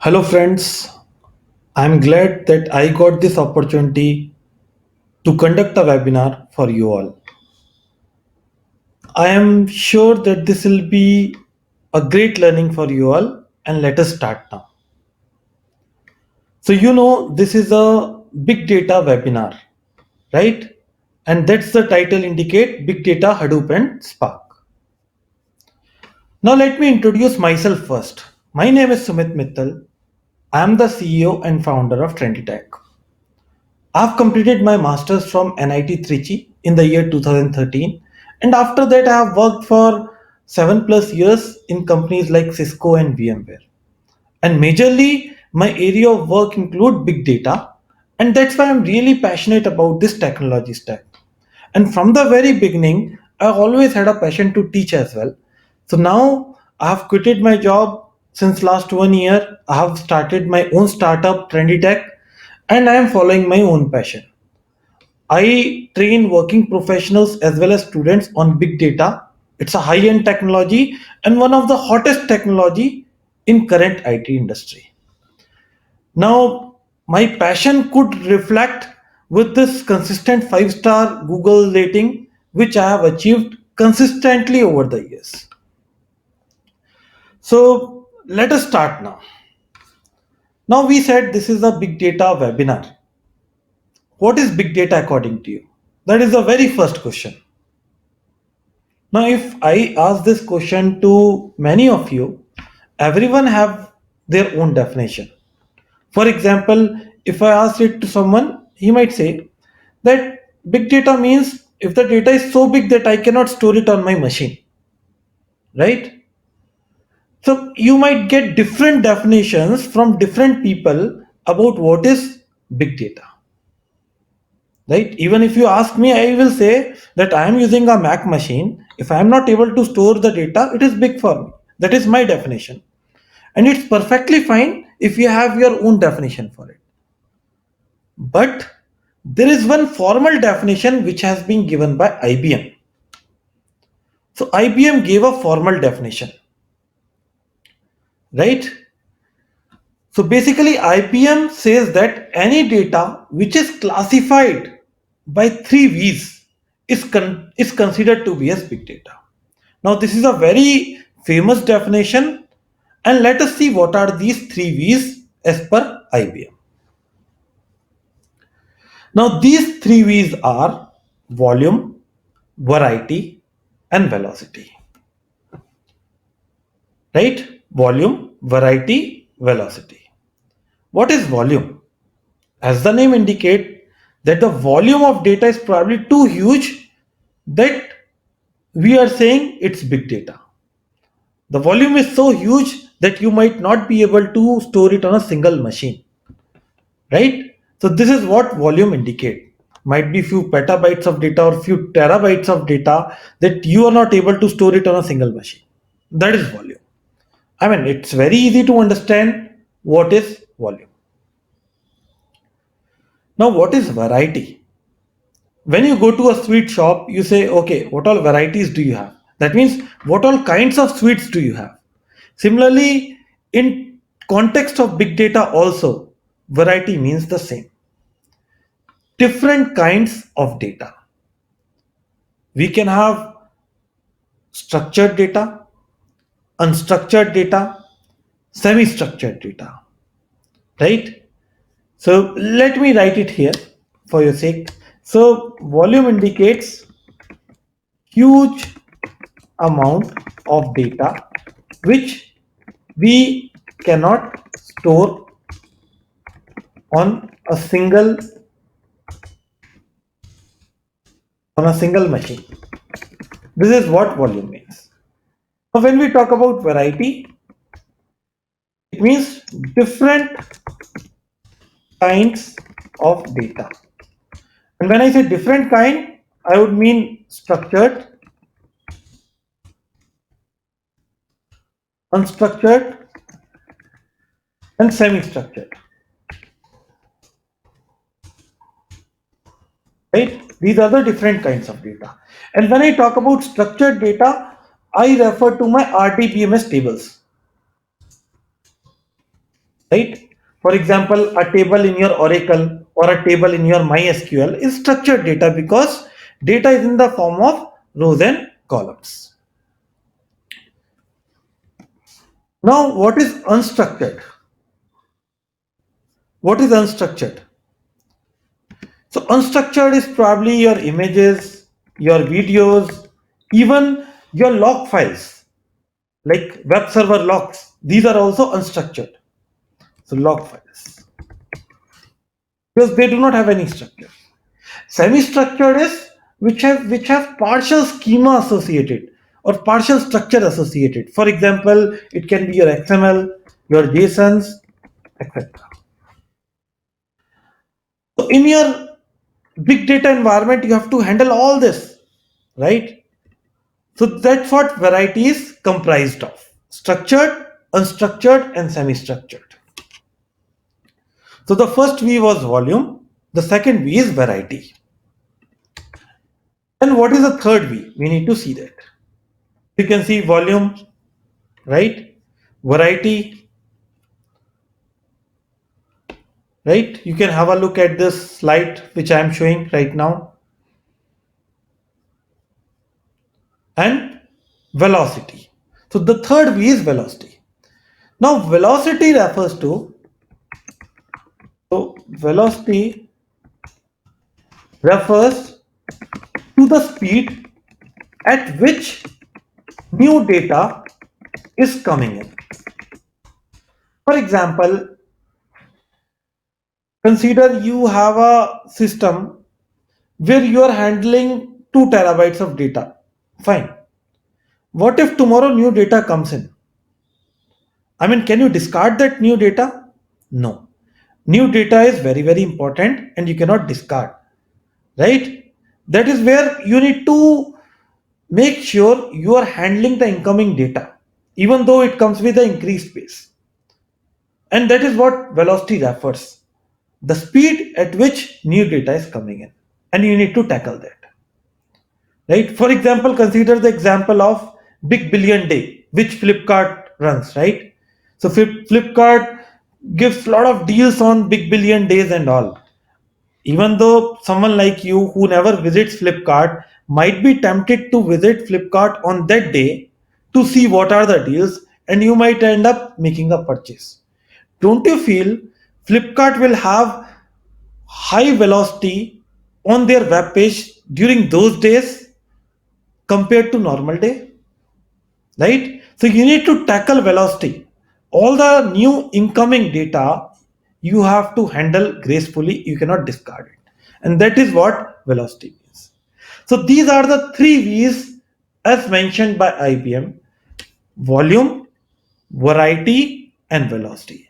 Hello, friends. I'm glad that I got this opportunity to conduct a webinar for you all. I am sure that this will be a great learning for you all, and let us start now. This is a big data webinar, right? And that's the title indicate Big Data, Hadoop and Spark. Now, let me introduce myself first. My name is Sumit Mittal. I am the CEO and founder of TrendyTech. I've completed my master's from NIT Trichy in the year 2013, and after that, I have worked for 7+ years in companies like Cisco and VMware. And majorly, my area of work include big data, and that's why I'm really passionate about this technology stack. And from the very beginning, I always had a passion to teach as well. So now I have quitted my job since last 1 year. I have started my own startup, Trendy Tech, and I am following my own passion. I train working professionals as well as students on big data. It's a high-end technology and one of the hottest technology in current IT industry. Now, my passion could reflect with this consistent 5-star Google rating, which I have achieved consistently over the years. So let us start now. Now we said this is a big data webinar. What is big data according to you? That is the very first question. Now, if I ask this question to many of you, everyone have their own definition. For example, if I ask it to someone, he might say that big data means if the data is so big that I cannot store it on my machine, right? So you might get different definitions from different people about what is big data, right? Even if you ask me, I will say that I am using a Mac machine. If I am not able to store the data, it is big for me. That is my definition. And it's perfectly fine if you have your own definition for it. But there is one formal definition which has been given by IBM. So IBM gave a formal definition, right? So basically, IBM says that any data which is classified by three V's is considered to be as big data. Now, this is a very famous definition, and let us see what are these three V's as per IBM. Now, these three V's are volume, variety, and velocity. Right? Volume, variety, velocity. What is volume? As the name indicate that the volume of data is probably too huge that we are saying it's big data. The volume is so huge that you might not be able to store it on a single machine, right? So this is what volume indicate. Might be few petabytes of data or few terabytes of data that you are not able to store it on a single machine. That is volume. I mean, it's very easy to understand what is volume. Now, what is variety? When you go to a sweet shop, you say, okay, what all varieties do you have? That means what all kinds of sweets do you have? Similarly, in context of big data also, variety means the same. Different kinds of data. We can have structured data, unstructured data, semi-structured data, right? So let me write it here for your sake. So volume indicates huge amount of data which we cannot store on a single machine. This is what volume means. Now when we talk about variety, it means different kinds of data. And when I say different kind, I would mean structured, unstructured, and semi-structured. Right? These are the different kinds of data. And when I talk about structured data, I refer to my RDBMS tables. right? For example, a table in your Oracle or a table in your MySQL is structured data because data is in the form of rows and columns. Now, what is unstructured? What is unstructured? So, unstructured is probably your images, your videos, even your log files like web server logs. These are also unstructured. So, log files because they do not have any structure. Semi-structured is which have partial schema associated or partial structure associated. For example, it can be your XML, your JSONs, etc. So in your big data environment, you have to handle all this, right? So that's what variety is comprised of: structured, unstructured, and semi-structured. So the first V was volume, the second V is variety. And what is the third V? We need to see that. You can see volume, right? Variety, right? You can have a look at this slide which I am showing right now. And velocity. So the third V is velocity. Now velocity refers to, velocity refers to the speed at which new data is coming in. For example, consider you have a system where you are handling 2 terabytes of data. Fine. What if tomorrow new data comes in? I mean, can you discard that new data? No. New data is very, very important and you cannot discard, right? That is where you need to make sure you are handling the incoming data, even though it comes with the increased pace. And that is what velocity refers, the speed at which new data is coming in. And you need to tackle that. Right? For example, consider the example of Big Billion Day, which Flipkart runs, right? So Flipkart gives a lot of deals on Big Billion Days and all. Even though someone like you who never visits Flipkart might be tempted to visit Flipkart on that day to see what are the deals, and you might end up making a purchase. Don't you feel Flipkart will have high velocity on their web page during those days compared to normal day, right? So you need to tackle velocity. All the new incoming data you have to handle gracefully, you cannot discard it. And that is what velocity means. So these are the three V's as mentioned by IBM: volume, variety, and velocity.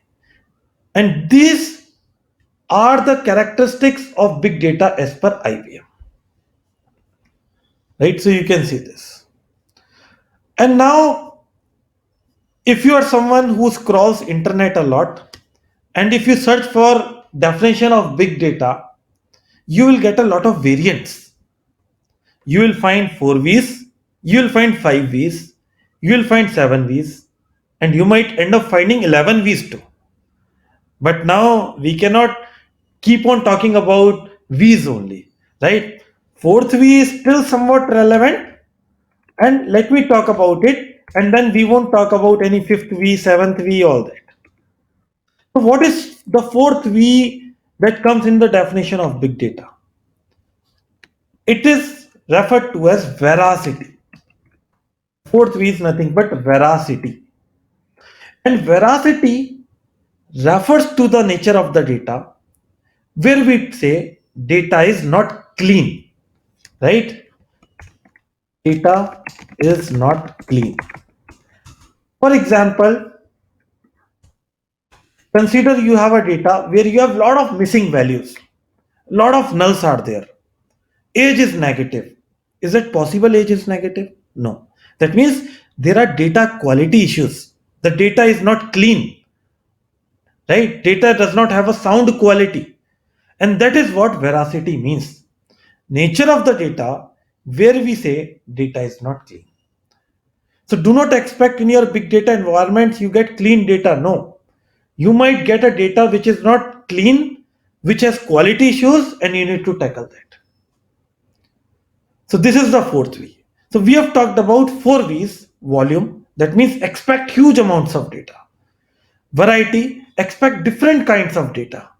And these are the characteristics of big data as per IBM. Right? So you can see this. And now if you are someone who scrolls internet a lot, and if you search for definition of big data, you will get a lot of variants. You will find 4 V's, you will find 5 V's, you will find 7 V's, and you might end up finding 11 V's too. But now we cannot keep on talking about V's only, right? Fourth V is still somewhat relevant, and let me talk about it, and then we won't talk about any fifth V, seventh V, all that. So what is the fourth V that comes in the definition of big data? It is referred to as veracity. Fourth V is nothing but veracity. And veracity refers to the nature of the data where we say data is not clean, right? Data is not clean. For example, consider you have a data where you have a lot of missing values, a lot of nulls are there. Age is negative. Is it possible age is negative? No. That means there are data quality issues. The data is not clean, right? Data does not have a sound quality. And that is what veracity means. Nature of the data where we say data is not clean. So do not expect in your big data environments you get clean data. No. You might get a data which is not clean, which has quality issues, and you need to tackle that. So this is the fourth V. So we have talked about four V's: volume, that means expect huge amounts of data; variety, expect different kinds of data;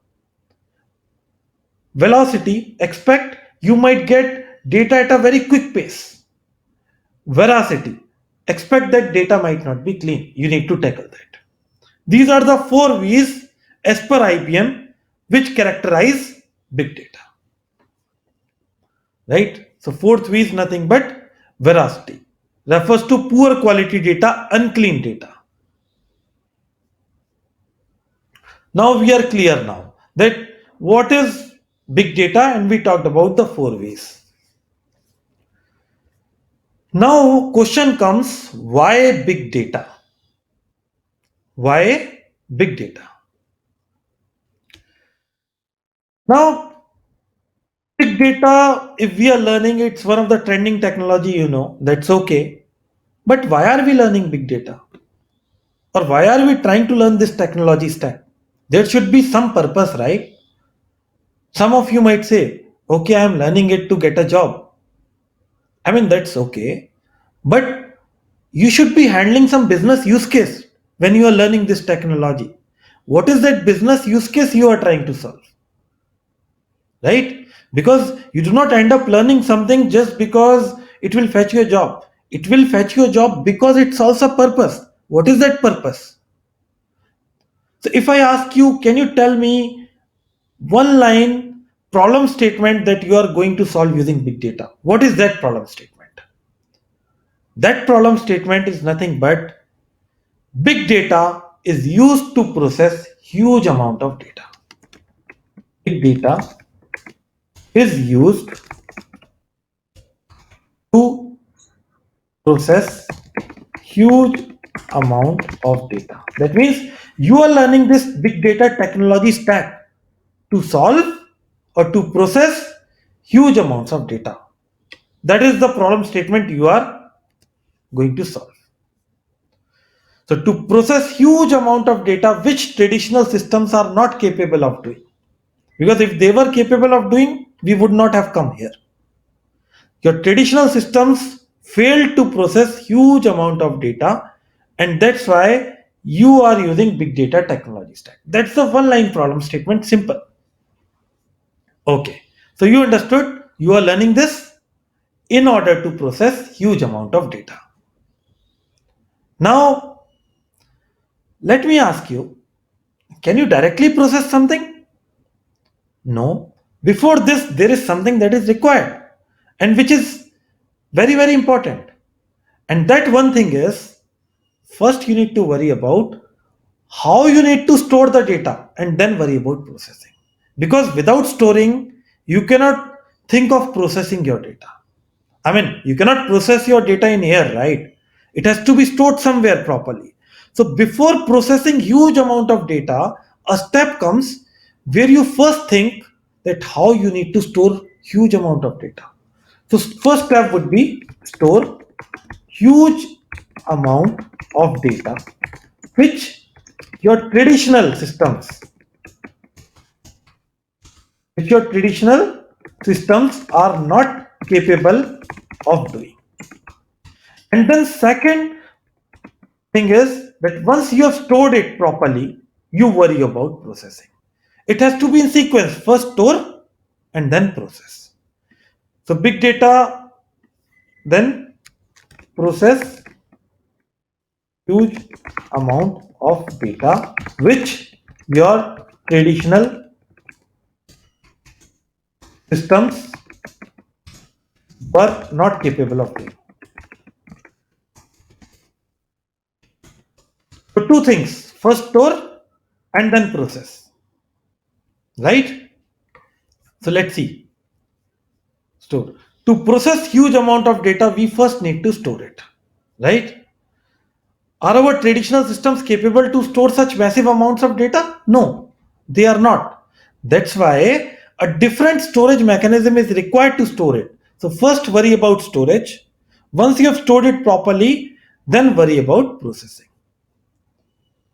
velocity, expect you might get data at a very quick pace; veracity, expect that data might not be clean. You need to tackle that. These are the four V's as per IBM which characterize big data, right? So fourth V is nothing but veracity, refers to poor quality data, unclean data. Now we are clear now that what is big data, and we talked about the four V's. Now question comes, why big data? Why big data? Now big data, if we are learning, it's one of the trending technology, that's okay. But why are we learning big data? Or why are we trying to learn this technology stack? There should be some purpose, right? Some of you might say, okay, I'm learning it to get a job. I mean, that's okay. But you should be handling some business use case when you are learning this technology. What is that business use case you are trying to solve? Right? Because you do not end up learning something just because it will fetch you a job. It will fetch you a job because it solves a purpose. What is that purpose? So if I ask you, can you tell me one line problem statement that you are going to solve using big data? What is that problem statement? That problem statement is nothing but big data is used to process huge amount of data. Big data is used to process huge amount of data. That means you are learning this big data technology stack to solve or to process huge amounts of data. That is the problem statement you are going to solve. So to process huge amount of data which traditional systems are not capable of doing. Because if they were capable of doing, we would not have come here. Your traditional systems fail to process huge amount of data, and that's why you are using big data technology stack. That's the one line problem statement, simple. Okay. So you understood, you are learning this in order to process huge amount of data. Now, let me ask you, can you directly process something? No. Before this, there is something that is required and which is very, very important. And that one thing is, first you need to worry about how you need to store the data and then worry about processing. Because without storing, you cannot think of processing your data. I mean, you cannot process your data in air, right? It has to be stored somewhere properly. So before processing huge amount of data, a step comes where you first think that how you need to store huge amount of data. So first step would be store huge amount of data which your traditional systems are not capable of doing. And then second thing is that once you have stored it properly, you worry about processing. It has to be in sequence, first store and then process. So big data, then process huge amount of data which your traditional systems were not capable of doing. So two things, first store and then process, right? So let's see. Store. To process huge amount of data, we first need to store it, right? Are our traditional systems capable to store such massive amounts of data? No, they are not. That's why a different storage mechanism is required to store it. So first worry about storage. Once you have stored it properly, then worry about processing,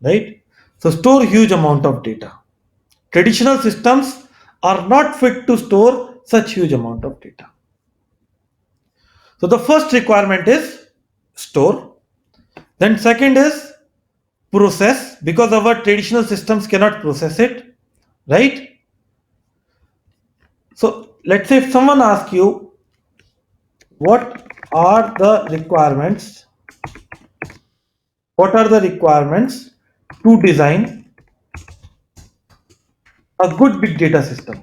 right? So store huge amount of data. Traditional systems are not fit to store such huge amount of data. So the first requirement is store. Then second is process, because our traditional systems cannot process it, right? So let's say if someone asks you what are the requirements, what are the requirements to design a good big data system,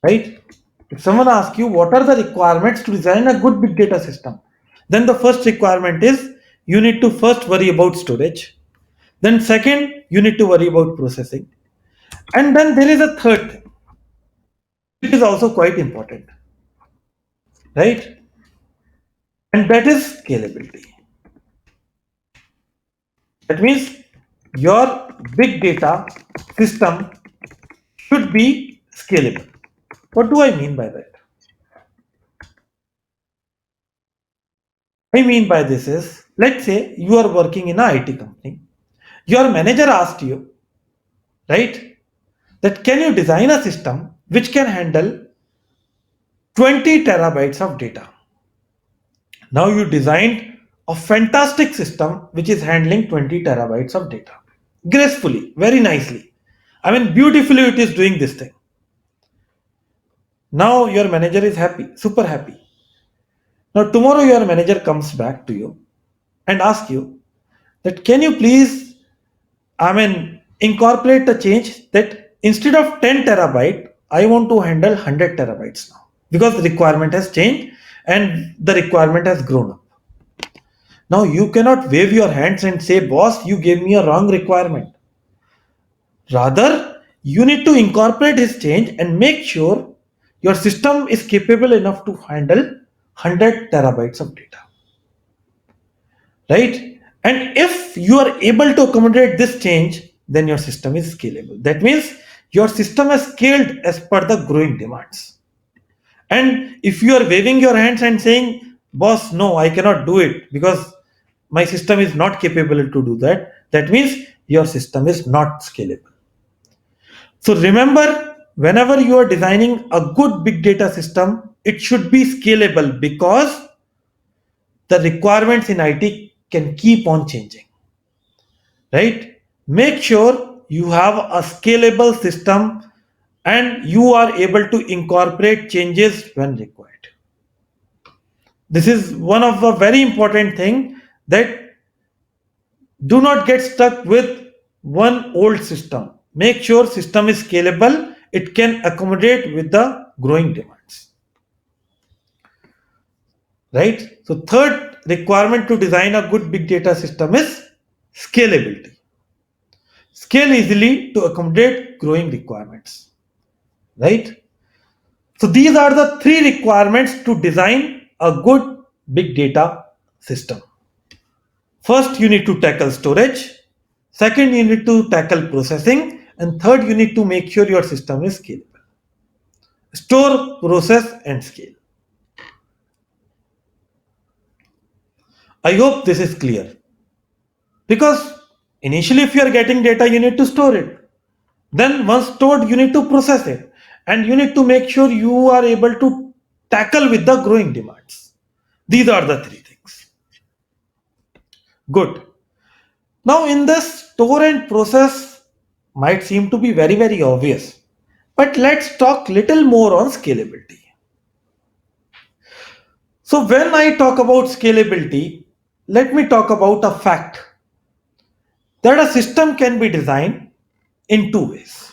right? If someone asks you what are the requirements to design a good big data system, then the first requirement is you need to first worry about storage. Then second, you need to worry about processing. And then there is a third thing, which is also quite important, right? And that is scalability. That means your big data system should be scalable. What do I mean by that? I mean by this is, let's say you are working in a IT company. Your manager asked you, right, that can you design a system which can handle 20 terabytes of data. Now you designed a fantastic system which is handling 20 terabytes of data gracefully, very nicely. I mean, beautifully it is doing this thing. Now your manager is happy, super happy. Now tomorrow your manager comes back to you and asks you that can you please, I mean, incorporate the change that instead of 10 terabyte, I want to handle 100 terabytes now because the requirement has changed and the requirement has grown up. Now you cannot wave your hands and say, boss, you gave me a wrong requirement. Rather, you need to incorporate his change and make sure your system is capable enough to handle 100 terabytes of data. Right? And if you are able to accommodate this change, then your system is scalable. That means your system has scaled as per the growing demands. And if you are waving your hands and saying, boss, no, I cannot do it because my system is not capable to do that, that means your system is not scalable. So remember, whenever you are designing a good big data system, it should be scalable because the requirements in IT can keep on changing, right? Make sure you have a scalable system and you are able to incorporate changes when required. This is one of the very important thing, that do not get stuck with one old system. Make sure system is scalable, it can accommodate with the growing demands, right? So third requirement to design a good big data system is scalability. Scale easily to accommodate growing requirements, right? So these are the three requirements to design a good big data system. First, you need to tackle storage. Second, you need to tackle processing. And third, you need to make sure your system is scalable. Store, process, and scale. I hope this is clear. Because initially, if you are getting data, you need to store it. Then, once stored, you need to process it. And you need to make sure you are able to tackle with the growing demands. These are the three things. Good. Now, in this store and process might seem to be very, very obvious. But let's talk little more on scalability. So when I talk about scalability, let me talk about a fact that a system can be designed in two ways.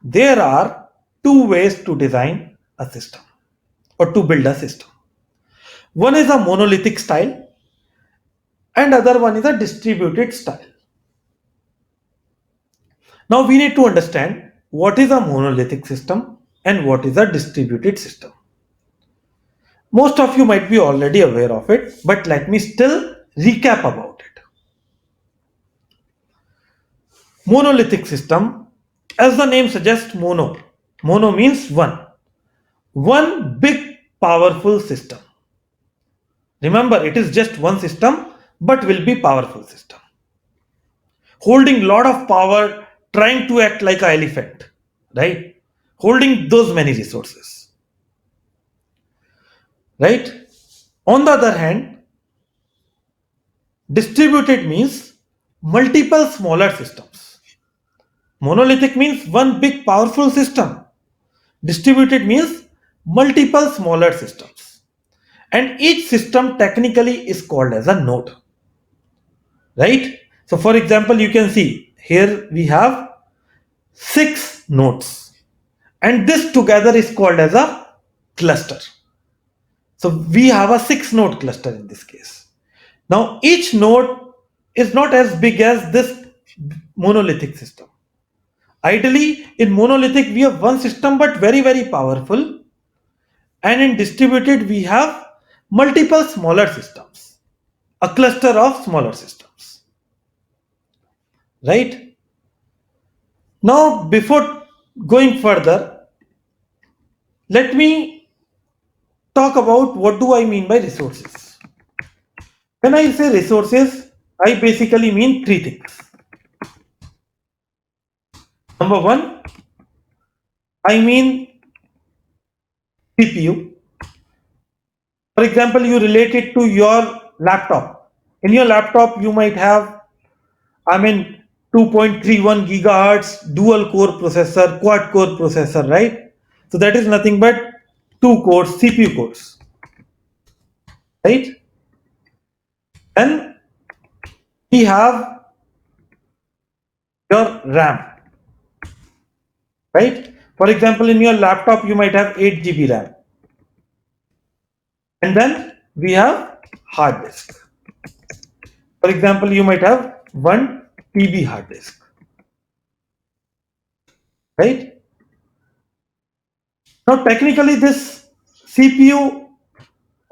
There are two ways to design a system or to build a system. One is a monolithic style and other one is a distributed style. Now we need to understand what is a monolithic system and what is a distributed system. Most of you might be already aware of it, but let me still recap about it. Monolithic system, as the name suggests, mono means one big powerful system. Remember, it is just one system but will be powerful system. holding lot of power, trying to act like an elephant, right? Holding those many resources, right? On the other hand, distributed means multiple smaller systems. Monolithic means one big powerful system. Distributed means multiple smaller systems. And each system technically is called as a node, right? So, for example, you can see here we have six nodes, and this together is called as a cluster. So, we have a six node cluster in this case. Now, each node is not as big as this monolithic system. Ideally, in monolithic, we have one system but very, very powerful, and in distributed, we have multiple smaller systems, a cluster of smaller systems, right? Now, before going further, let me talk about what do I mean by resources. When I say resources, I basically mean three things. Number one, I mean CPU. For example, you relate it to your laptop. In your laptop, you might have, I mean, 2.31 gigahertz dual core processor, quad core processor, right? So that is nothing but two cores, CPU cores, right? Then we have your RAM, right? For example, in your laptop, you might have 8 GB RAM. And then we have hard disk. For example, you might have 1 TB hard disk, right? Now, technically, this CPU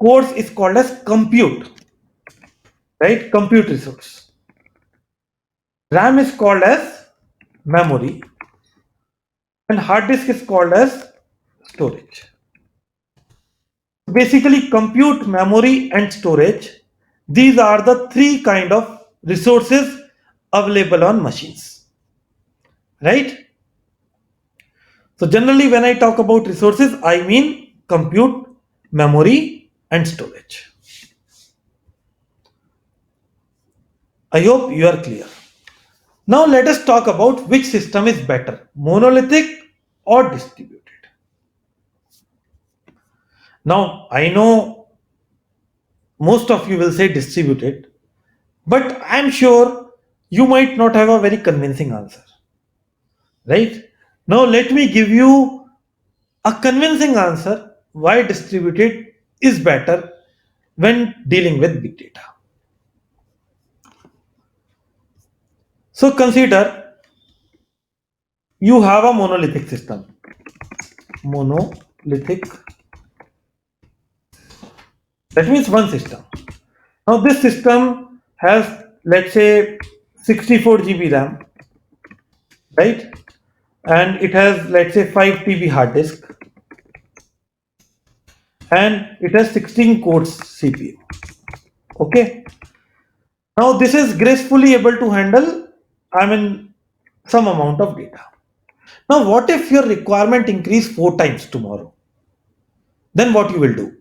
cores is called as compute, right? Compute resource. RAM is called as memory, and hard disk is called as storage. Basically, compute, memory, and storage, these are the three kind of resources available on machines, right? So generally, when I talk about resources, I mean compute, memory, and storage. I hope you are clear. Now let us talk about which system is better, monolithic or distributed. Now I know most of you will say distributed, but I'm sure you might not have a very convincing answer, right? Now let me give you a convincing answer why distributed is better when dealing with big data. So consider you have a monolithic system. Monolithic, that means one system. Now this system has, let's say, 64 GB RAM, right? And it has, let's say, 5 TB hard disk, and it has 16 cores CPU. Okay. Now this is gracefully able to handle, I mean, some amount of data. Now what if your requirement increase 4 times tomorrow? Then what you will do?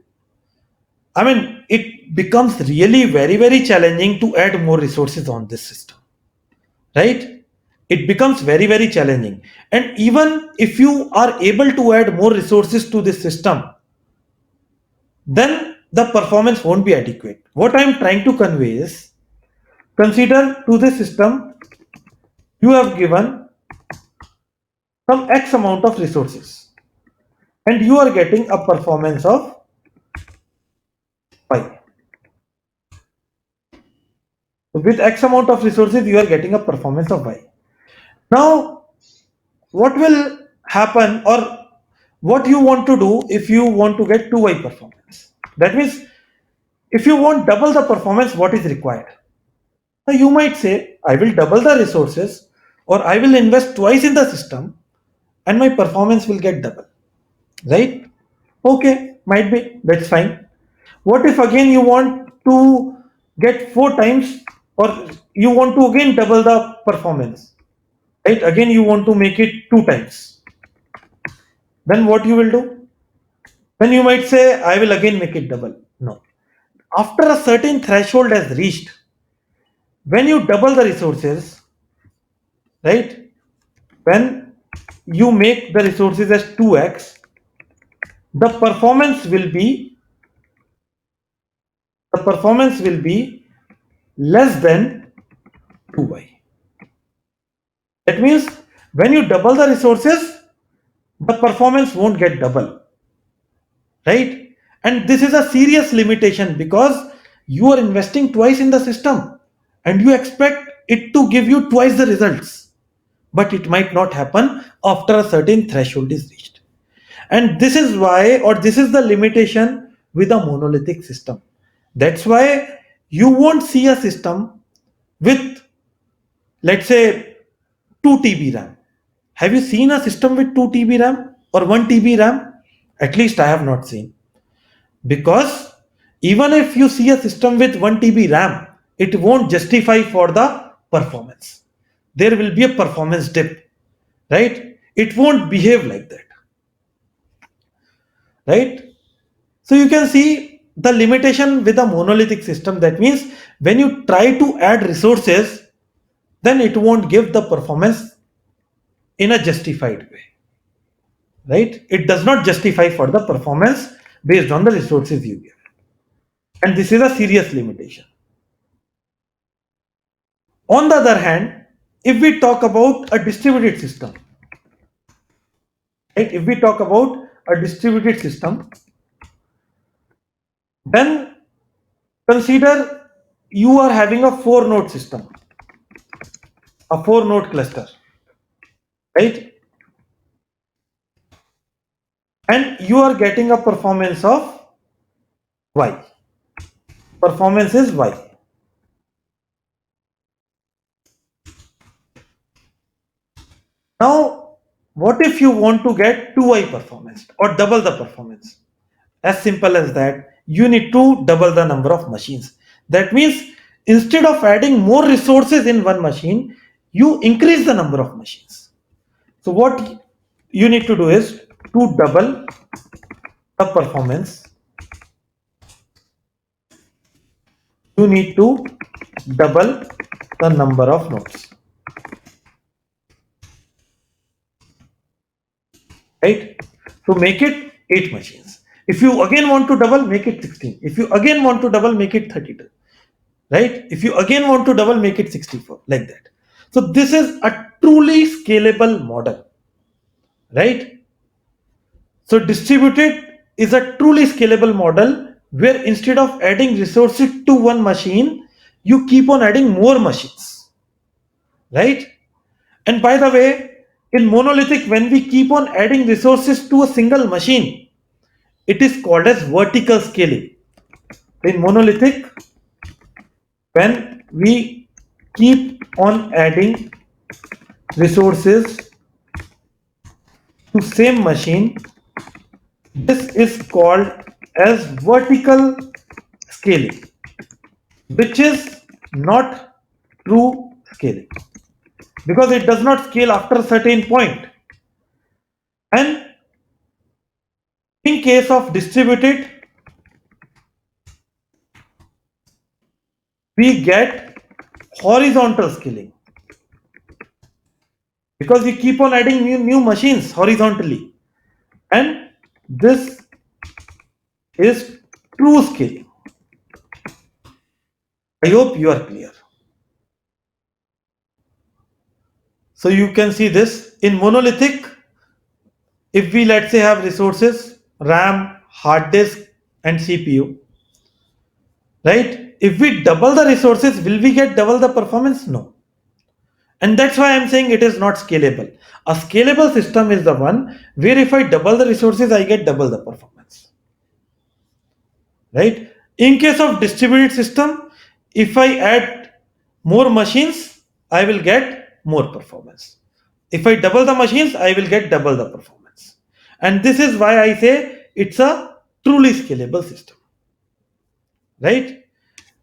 I mean, it becomes really very, very challenging to add more resources on this system, right? It becomes very, very challenging. And even if you are able to add more resources to this system, then the performance won't be adequate. What I'm trying to convey is, consider to this system, you have given some X amount of resources and you are getting a performance of Y. With X amount of resources, you are getting a performance of Y. Now, what will happen, or what you want to do if you want to get 2Y performance? That means if you want double the performance, what is required? Now you might say, I will double the resources or I will invest twice in the system and my performance will get double, right? Okay, might be, that's fine. What if again you want to get 4 times or you want to again double the performance, right? Again, you want to make it two times. Then what you will do? Then you might say, I will again make it double. No. After a certain threshold has reached, when you double the resources, right? When you make the resources as 2x, the performance will be less than 2y. That means when you double the resources, the performance won't get double, right? And this is a serious limitation because you are investing twice in the system and you expect it to give you twice the results. But it might not happen after a certain threshold is reached. And this is why, or this is the limitation with a monolithic system. That's why you won't see a system with, let's say, 2 TB RAM. Have you seen a system with 2 TB RAM or 1 TB RAM? At least I have not seen. Because even if you see a system with 1 TB RAM, it won't justify for the performance. There will be a performance dip, right? It won't behave like that, right? So you can see the limitation with a monolithic system. That means when you try to add resources, then it won't give the performance in a justified way, right? It does not justify for the performance based on the resources you give. And this is a serious limitation. On the other hand, if we talk about a distributed system, right? If we talk about a distributed system, then consider you are having a 4 node system, a 4 node cluster, right? And you are getting a performance of y. Performance is y. Now, what if you want to get 2y performance or double the performance? As simple as that, you need to double the number of machines. That means instead of adding more resources in one machine, you increase the number of machines. So what you need to do is to double the performance, you need to double the number of nodes, right? So make it 8 machines. If you again want to double, make it 16. If you again want to double, make it 32, right? If you again want to double, make it 64, like that. So this is a truly scalable model, right? So distributed is a truly scalable model where instead of adding resources to one machine, you keep on adding more machines, right? And by the way, in monolithic, when we keep on adding resources to a single machine, it is called as vertical scaling. In monolithic, when we keep on adding resources to same machine, this is called as vertical scaling, which is not true scaling because it does not scale after a certain point. And in case of distributed, we get horizontal scaling because we keep on adding new machines horizontally, and this is true scaling. I hope you are clear. So you can see this in monolithic. If we, let's say, have resources RAM, hard disk, and CPU, right? If we double the resources, will we get double the performance? No. And that's why I'm saying it is not scalable. A scalable system is the one where if I double the resources, I get double the performance, right? In case of distributed system, if I add more machines, I will get more performance. If I double the machines, I will get double the performance. And this is why I say it's a truly scalable system, right?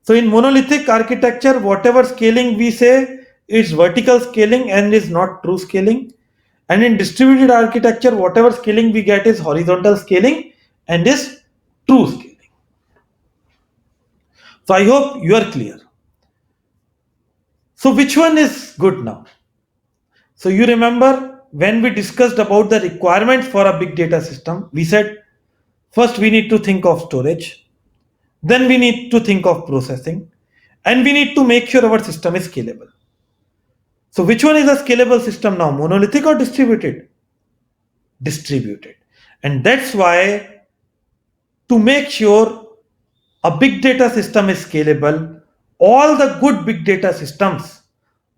So in monolithic architecture, whatever scaling we say is vertical scaling and is not true scaling. And in distributed architecture, whatever scaling we get is horizontal scaling and is true scaling. So I hope you are clear. So which one is good now? So you remember when we discussed about the requirements for a big data system, we said first we need to think of storage, then we need to think of processing, and we need to make sure our system is scalable. So which one is a scalable system now, monolithic or distributed? Distributed. And that's why to make sure a big data system is scalable, all the good big data systems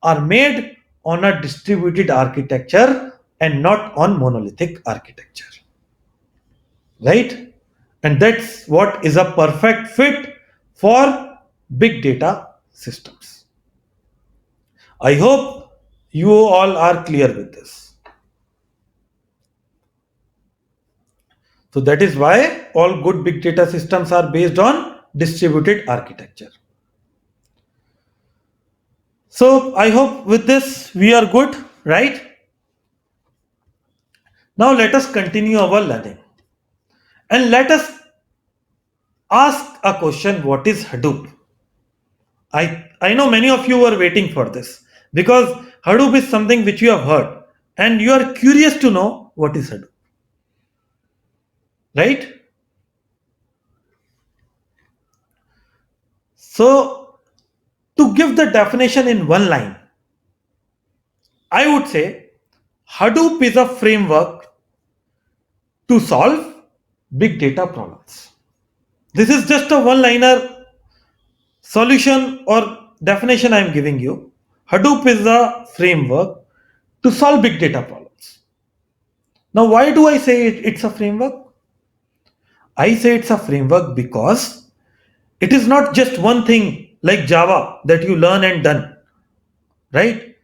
are made on a distributed architecture and not on monolithic architecture. Right? And that's what is a perfect fit for big data systems. I hope you all are clear with this. So that is why all good big data systems are based on distributed architecture. So I hope with this we are good, right? Now let us continue our learning and let us ask a question, what is Hadoop? I know many of you are waiting for this because Hadoop is something which you have heard and you are curious to know what is Hadoop, right? So to give the definition in one line, I would say Hadoop is a framework to solve big data problems. This is just a one liner solution or definition I am giving you. Hadoop is a framework to solve big data problems. Now, why do I say it's a framework? I say it's a framework because it is not just one thing like Java that you learn and done, right?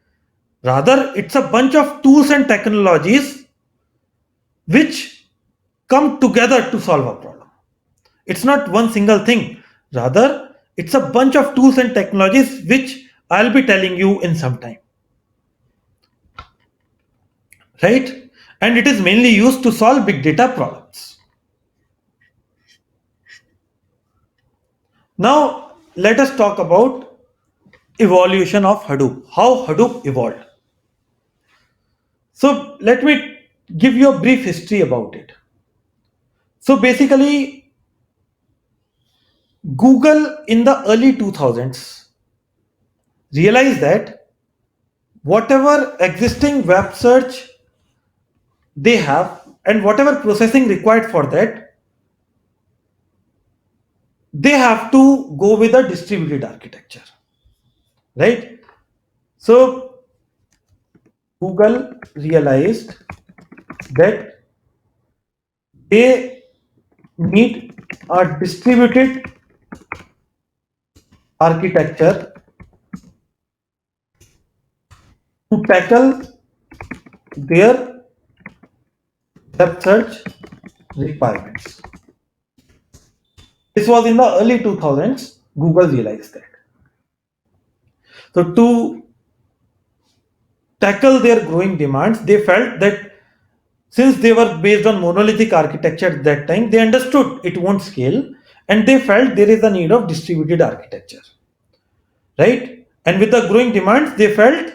Rather, it's a bunch of tools and technologies which come together to solve a problem. It's not one single thing. Rather, it's a bunch of tools and technologies which I'll be telling you in some time. Right? And it is mainly used to solve big data problems. Now, let us talk about evolution of Hadoop, how Hadoop evolved. So, let me give you a brief history about it. So, basically, Google in the early 2000s realized that whatever existing web search they have and whatever processing required for that, they have to go with a distributed architecture, right? So Google realized that they need a distributed architecture to tackle their web search requirements. This was in the early 2000s. Google realized that. So to tackle their growing demands, they felt that since they were based on monolithic architecture at that time, they understood it won't scale and they felt there is a need of distributed architecture, right? And with the growing demands, they felt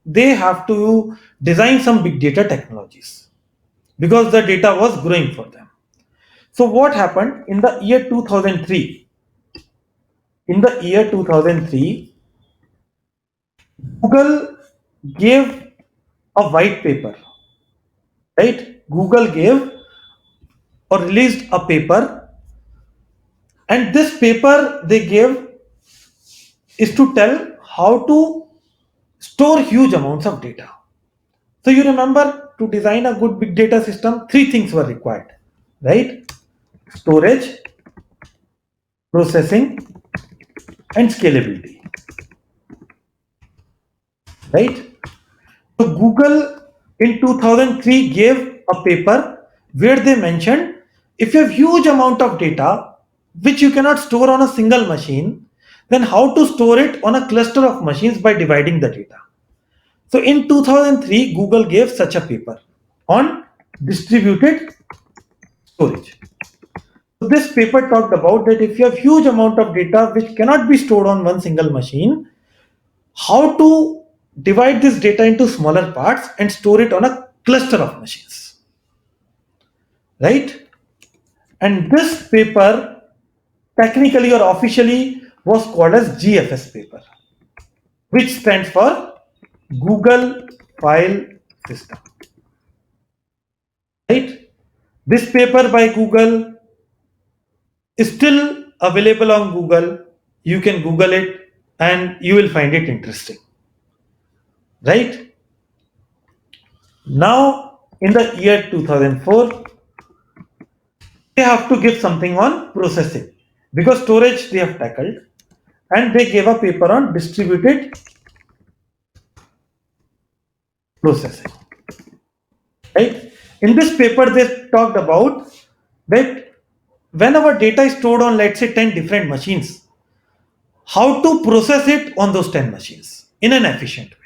they have to design some big data technologies because the data was growing for them. So what happened in the year 2003? In the year 2003, Google gave a white paper, right? Google gave or released a paper, and this paper they gave is to tell how to store huge amounts of data. So you remember to design a good big data system, three things were required, right? Storage, processing, and scalability, right? So Google in 2003 gave a paper where they mentioned if you have huge amount of data which you cannot store on a single machine, then how to store it on a cluster of machines by dividing the data. So in 2003, Google gave such a paper on distributed storage. So this paper talked about that if you have huge amount of data which cannot be stored on one single machine, how to divide this data into smaller parts and store it on a cluster of machines, right? And this paper technically or officially was called as GFS paper, which stands for Google File System, right? This paper by Google is still available on Google. You can Google it and you will find it interesting, right? Now, in the year 2004, they have to give something on processing because storage they have tackled, and they gave a paper on distributed processing, right? In this paper, they talked about that when our data is stored on, let's say, 10 different machines, how to process it on those 10 machines in an efficient way.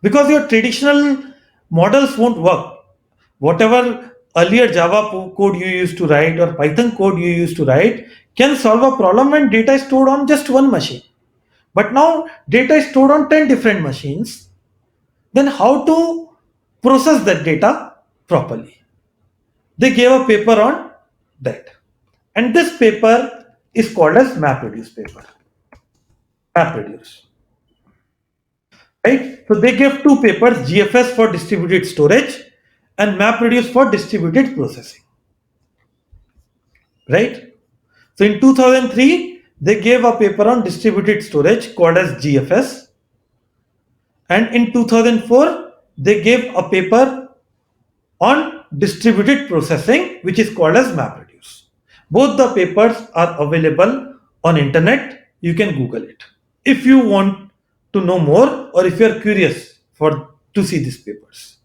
Because your traditional models won't work. Whatever earlier Java code you used to write or Python code you used to write can solve a problem when data is stored on just one machine. But now data is stored on 10 different machines. Then how to process that data properly? They gave a paper on that. And this paper is called as MapReduce paper. MapReduce. Right? So they gave two papers, GFS for distributed storage and MapReduce for distributed processing. Right? So in 2003, they gave a paper on distributed storage called as GFS. And in 2004, they gave a paper on distributed processing, which is called as MapReduce. Both the papers are available on internet. You can Google it if you want to know more or if you are curious for to see these papers.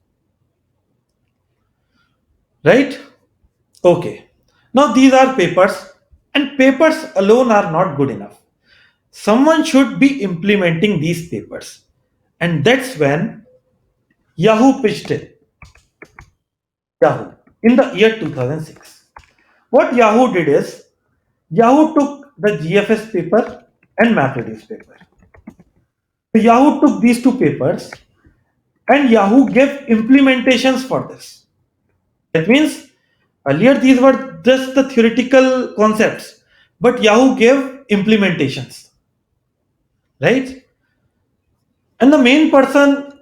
Right? Okay. Now these are papers, and papers alone are not good enough. Someone should be implementing these papers. And that's when Yahoo pitched in. Yahoo in the year 2006. What Yahoo did is Yahoo took the GFS paper and MapReduce paper. So Yahoo took these two papers and Yahoo gave implementations for this. That means earlier these were just the theoretical concepts, but Yahoo gave implementations, right? And the main person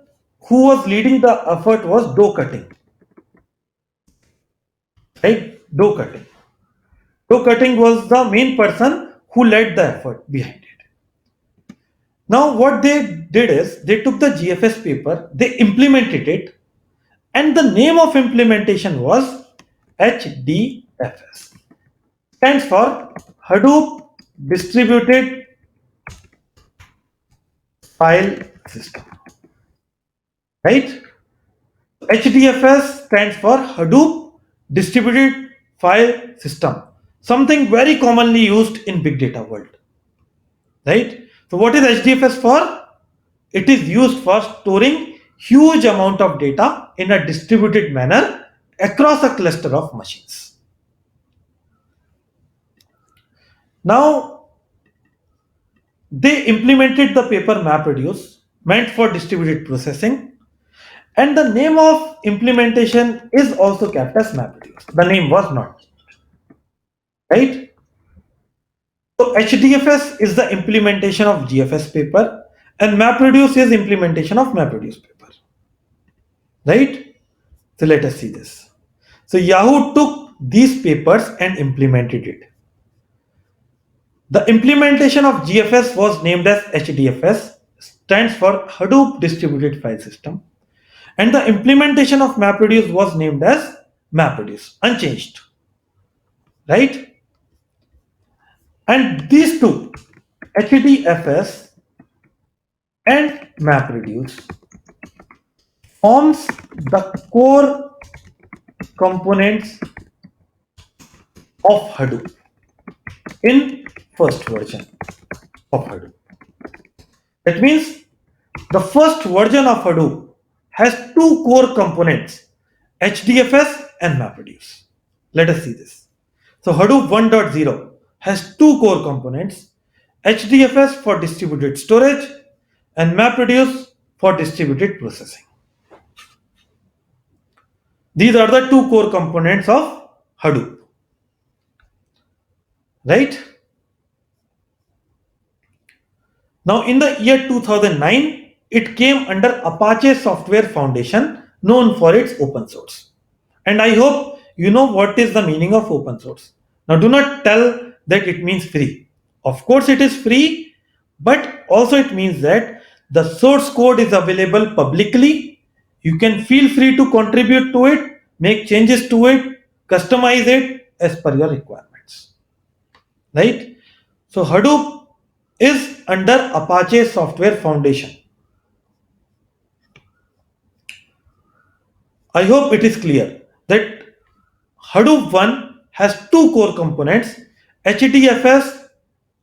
who was leading the effort was Doe Cutting, right? Doe Cutting. Doe Cutting was the main person who led the effort behind it. Now, what they did is they took the GFS paper, they implemented it, and the name of implementation was HDFS. Stands for Hadoop Distributed File System. Right? HDFS stands for Hadoop Distributed File System. Something very commonly used in big data world. Right? So what is HDFS for? It is used for storing huge amount of data in a distributed manner across a cluster of machines. Now, they implemented the paper MapReduce meant for distributed processing, and the name of implementation is also kept as MapReduce. The name was not, right? So HDFS is the implementation of GFS paper, and MapReduce is implementation of MapReduce paper, right? So let us see this. So Yahoo took these papers and implemented it. The implementation of GFS was named as HDFS, stands for Hadoop Distributed File System, and the implementation of MapReduce was named as MapReduce, unchanged, right? And these two, HDFS and MapReduce, forms the core components of Hadoop in first version. of Hadoop. That means the first version of Hadoop has two core components, HDFS and MapReduce. Let us see this. So Hadoop 1.0 has two core components, HDFS for distributed storage and MapReduce for distributed processing. These are the two core components of Hadoop, right? Now, in the year 2009, it came under Apache Software Foundation, known for its open source. And I hope you know what is the meaning of open source. Now, do not tell that it means free. Of course, it is free, but also it means that the source code is available publicly. You can feel free to contribute to it, make changes to it, customize it as per your requirements. Right? So, Hadoop is under Apache Software Foundation. I hope it is clear that Hadoop 1 has two core components, HDFS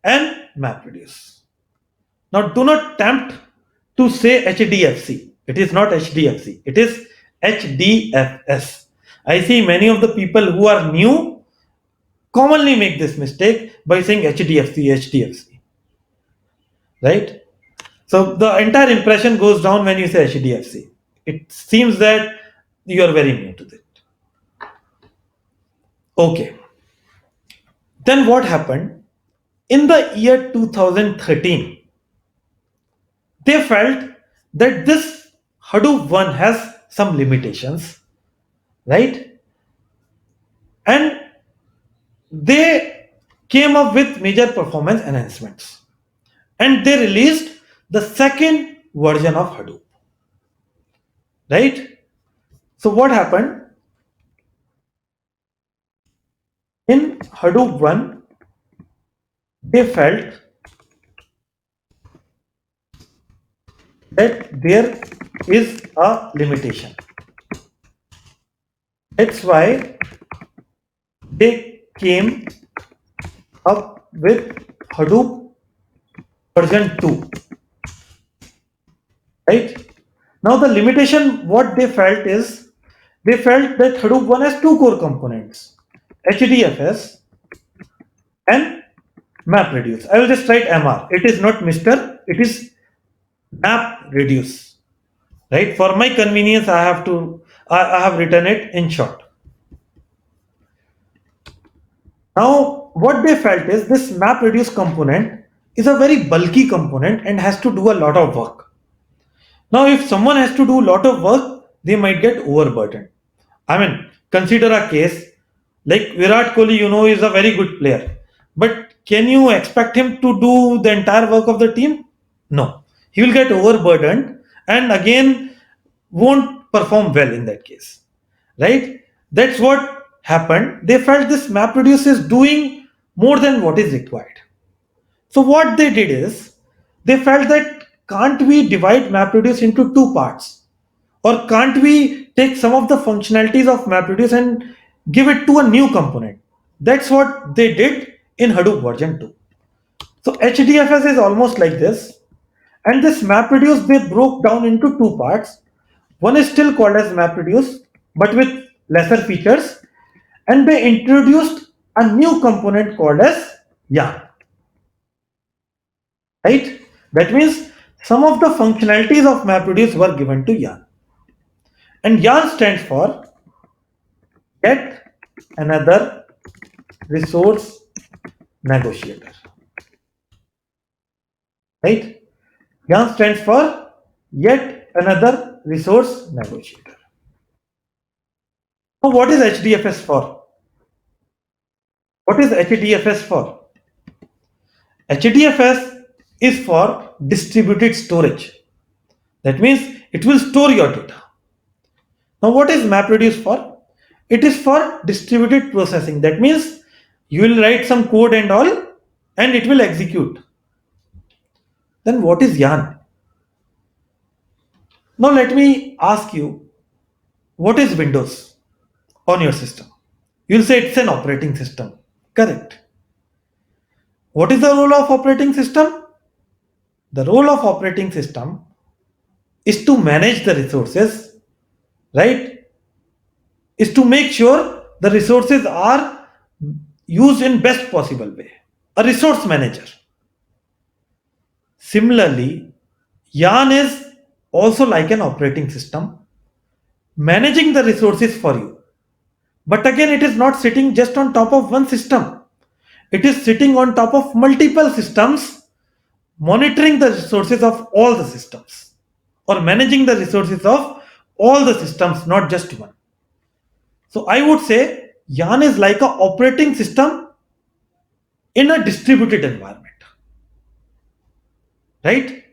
and MapReduce. Now, do not tempt to say HDFC. It is not HDFC, it is HDFS. I see many of the people who are new commonly make this mistake by saying HDFC, HDFC, right? So the entire impression goes down when you say HDFC. It seems that you are very new to it. Okay. Then what happened? In the year 2013, they felt that this Hadoop 1 has some limitations, right? And they came up with major performance enhancements. And they released the second version of Hadoop, right? So what happened? In Hadoop 1, they felt that there is a limitation. That's why they came up with Hadoop version 2. Right? Now the limitation what they felt is they felt that Hadoop 1 has two core components, HDFS and MapReduce. I will just write MR. It is not Mr. It is MapReduce. Right? For my convenience, I have written it in short. Now, what they felt is this MapReduce component is a very bulky component and has to do a lot of work. Now, if someone has to do a lot of work, they might get overburdened. I mean, consider a case like Virat Kohli, is a very good player. But can you expect him to do the entire work of the team? No. He will get overburdened and again won't perform well in that case. Right? That's what happened. They felt this MapReduce is doing more than what is required. So what they did is they felt that can't we divide MapReduce into two parts? Or can't we take some of the functionalities of MapReduce and give it to a new component? That's what they did in Hadoop version 2. So HDFS is almost like this. And this MapReduce they broke down into two parts. One is still called as MapReduce, but with lesser features. And they introduced a new component called as Yarn. Right? That means some of the functionalities of MapReduce were given to Yarn. And Yarn stands for Yet Another Resource Negotiator. Right? Yarn stands for Yet Another Resource Negotiator. Now, what is HDFS for? What is HDFS for? HDFS is for distributed storage. That means it will store your data. Now, what is MapReduce for? It is for distributed processing. That means you will write some code and all, and it will execute. Then what is Yarn? Now, let me ask you, what is Windows on your system? You will say it's an operating system. Correct. What is the role of operating system? The role of operating system is to manage the resources, right? Is to make sure the resources are used in best possible way. A resource manager. Similarly, Yarn is also like an operating system, managing the resources for you. But again, it is not sitting just on top of one system. It is sitting on top of multiple systems, monitoring the resources of all the systems, or managing the resources of all the systems, not just one. So I would say Yarn is like an operating system in a distributed environment, right?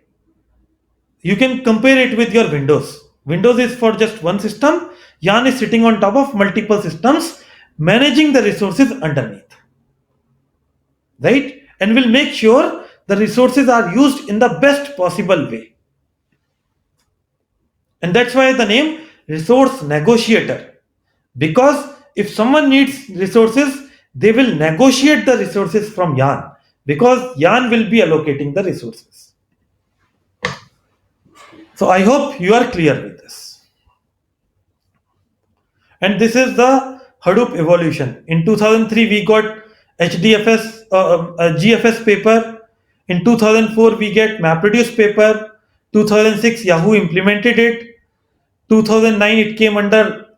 You can compare it with your Windows. Windows is for just one system. Yarn is sitting on top of multiple systems, managing the resources underneath, right? And will make sure the resources are used in the best possible way. And that's why the name resource negotiator. Because if someone needs resources, they will negotiate the resources from Yarn because Yarn will be allocating the resources. So I hope you are clear with this. And this is the Hadoop evolution. In 2003, we got HDFS, GFS paper. In 2004, we get MapReduce paper. 2006, Yahoo implemented it. 2009, it came under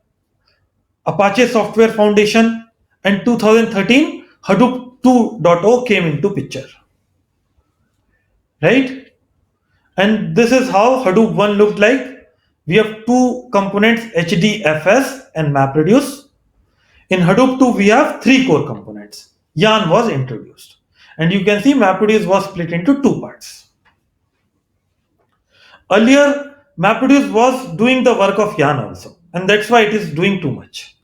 Apache Software Foundation. And 2013, Hadoop 2.0 came into picture. Right? And this is how Hadoop 1 looked like. We have two components, HDFS and MapReduce. In Hadoop 2, we have three core components. Yarn was introduced. And you can see MapReduce was split into two parts. Earlier, MapReduce was doing the work of Yarn also. And that's why it is doing too much.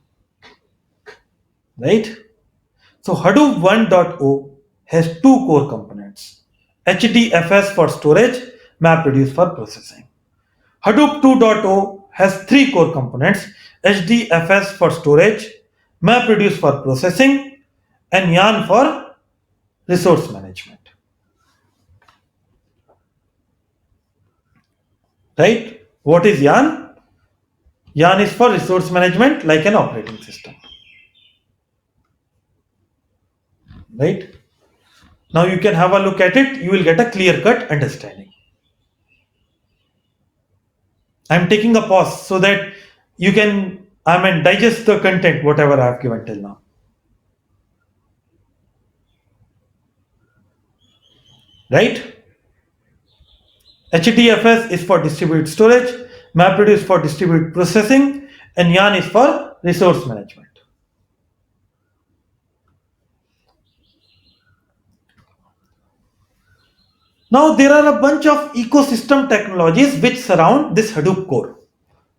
Right? So Hadoop 1.0 has two core components. HDFS for storage, MapReduce for processing. Hadoop 2.0 has three core components, HDFS for storage, MapReduce for processing, and Yarn for resource management. Right? What is Yarn? Yarn is for resource management like an operating system. Right? Now you can have a look at it, you will get a clear cut understanding. I'm taking a pause so that you can, digest the content, whatever I have given till now. Right? HDFS is for distributed storage, MapReduce for distributed processing, and Yarn is for resource management. Now there are a bunch of ecosystem technologies which surround this Hadoop core.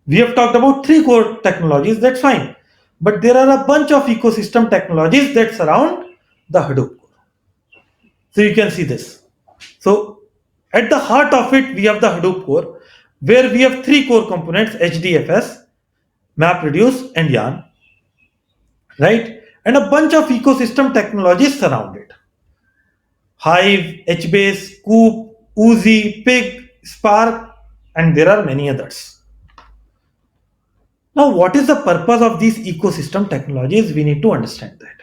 We have talked about three core technologies, that's fine. But there are a bunch of ecosystem technologies that surround the Hadoop core. So you can see this. So at the heart of it, we have the Hadoop core, where we have three core components, HDFS, MapReduce, and Yarn, right? And a bunch of ecosystem technologies surround it. Hive, HBase, Coop, Oozie, Pig, Spark, and there are many others. Now, what is the purpose of these ecosystem technologies? We need to understand that.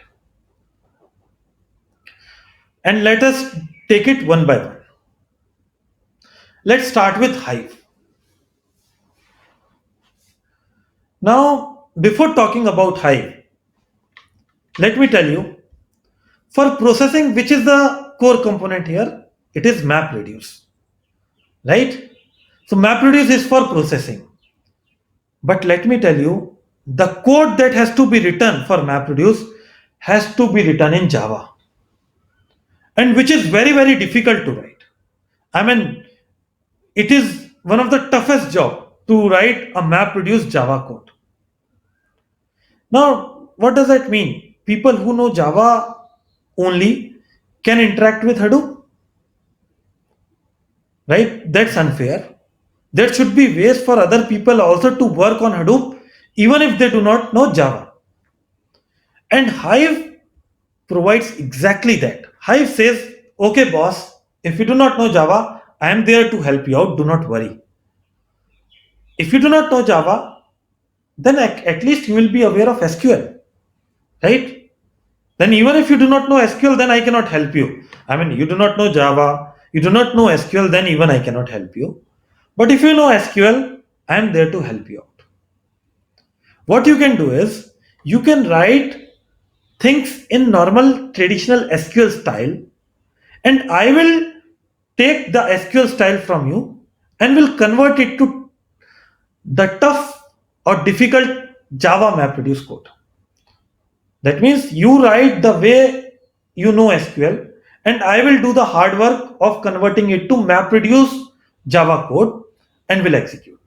And let us take it one by one. Let's start with Hive. Now, before talking about Hive, let me tell you, for processing, which is the core component here, it is MapReduce, right? So MapReduce is for processing. But let me tell you, the code that has to be written for MapReduce has to be written in Java, and which is very, very difficult to write. I mean, it is one of the toughest job to write a MapReduce Java code. Now, what does that mean? People who know Java only can interact with Hadoop, right? That's unfair. There should be ways for other people also to work on Hadoop, even if they do not know Java. And Hive provides exactly that. Hive says, okay, boss, if you do not know Java, I am there to help you out. Do not worry. If you do not know Java, then at least you will be aware of SQL, right? Then even if you do not know SQL, then I cannot help you. I mean, you do not know Java, you do not know SQL, then even I cannot help you. But if you know SQL, I am there to help you out. What you can do is you can write things in normal traditional SQL style, and I will take the SQL style from you and will convert it to the tough or difficult Java MapReduce code. That means you write the way you know SQL, and I will do the hard work of converting it to MapReduce Java code and will execute.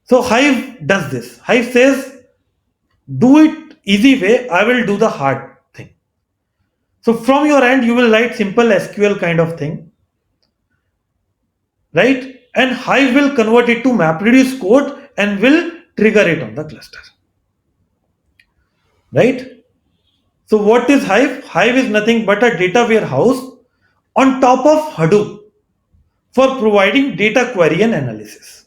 So Hive does this. Hive says, do it easy way, I will do the hard thing. So from your end, you will write simple SQL kind of thing, right? And Hive will convert it to MapReduce code and will trigger it on the cluster, right? So what is Hive? Hive is nothing but a data warehouse on top of Hadoop for providing data query and analysis.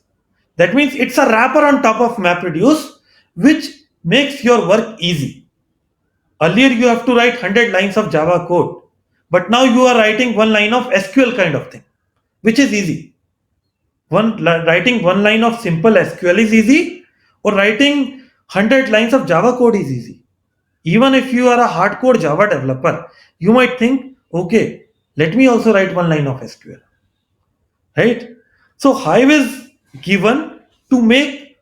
That means it's a wrapper on top of MapReduce, which makes your work easy. Earlier you have to write 100 lines of Java code, but now you are writing one line of SQL kind of thing, which is easy. Writing one line of simple SQL is easy, or writing 100 lines of Java code is easy. Even if you are a hardcore Java developer, you might think, okay, let me also write one line of SQL, right? So Hive is given to make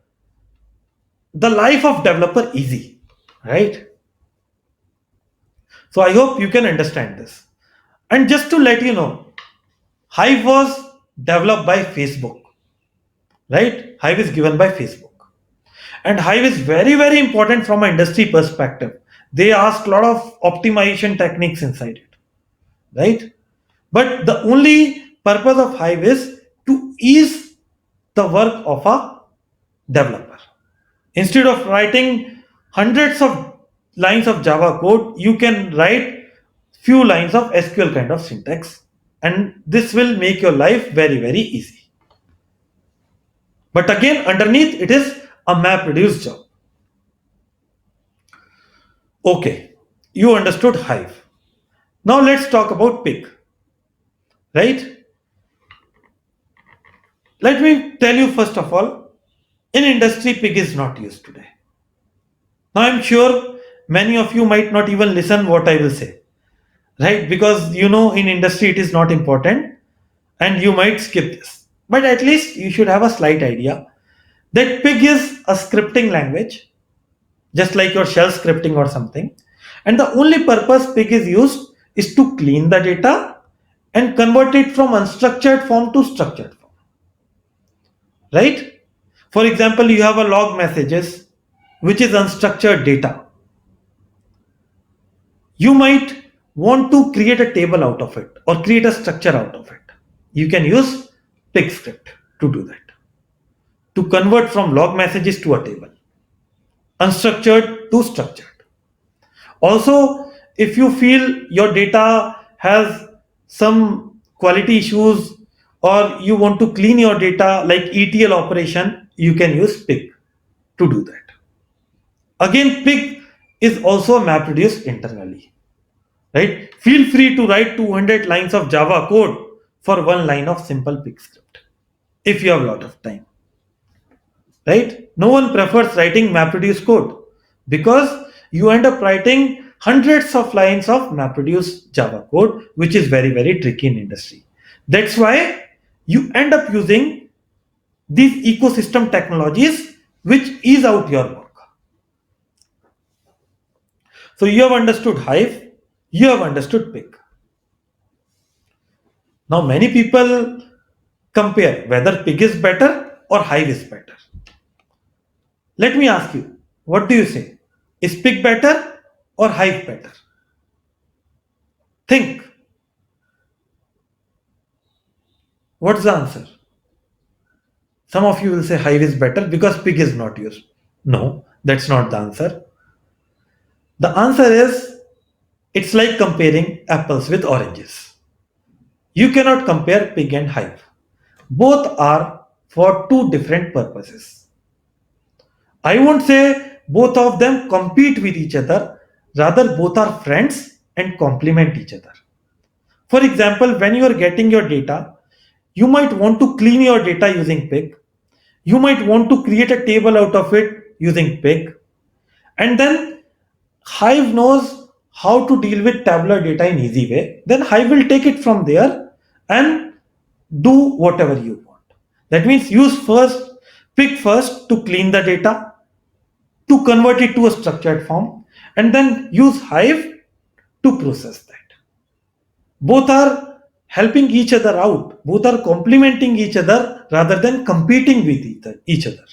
the life of developer easy, right? So I hope you can understand this. And just to let you know, Hive was developed by Facebook, right? Hive is given by Facebook. And Hive is very, very important from an industry perspective. They ask a lot of optimization techniques inside it, right? But the only purpose of Hive is to ease the work of a developer. Instead of writing hundreds of lines of Java code, you can write few lines of SQL kind of syntax, and this will make your life very, very easy. But again, underneath it is a MapReduce job. Okay, you understood Hive. Now let's talk about Pig, right? Let me tell you first of all, in industry, Pig is not used today. Now I'm sure many of you might not even listen what I will say, right? Because you know in industry it is not important and you might skip this. But at least you should have a slight idea that Pig is a scripting language, just like your shell scripting or something. And the only purpose Pig is used is to clean the data and convert it from unstructured form to structured form, right? For example, you have a log messages which is unstructured data. You might want to create a table out of it or create a structure out of it. You can use Pig script to do that, to convert from log messages to a table, unstructured to structured. Also, if you feel your data has some quality issues or you want to clean your data like ETL operation, you can use Pig to do that. Again, Pig is also MapReduce internally, right? Feel free to write 200 lines of Java code for one line of simple Pig script if you have a lot of time, right? No one prefers writing MapReduce code because you end up writing hundreds of lines of MapReduce Java code, which is very, very tricky in industry. That's why you end up using these ecosystem technologies which ease out your work. So you have understood Hive, you have understood Pig. Now many people compare whether Pig is better or Hive is better. Let me ask you, what do you say? Is Pig better or Hive better? Think. What's the answer? Some of you will say Hive is better because Pig is not used. No, that's not the answer. The answer is it's like comparing apples with oranges. You cannot compare pig and hive. Both are for two different purposes. I won't say both of them compete with each other, rather, both are friends and complement each other. For example, when you are getting your data, you might want to clean your data using pig. You might want to create a table out of it using pig. And then Hive knows how to deal with tabular data in easy way. Then Hive will take it from there and do whatever you want. That means use first, pick first to clean the data, to convert it to a structured form, and then use Hive to process that. Both are helping each other out, both are complementing each other rather than competing with each other,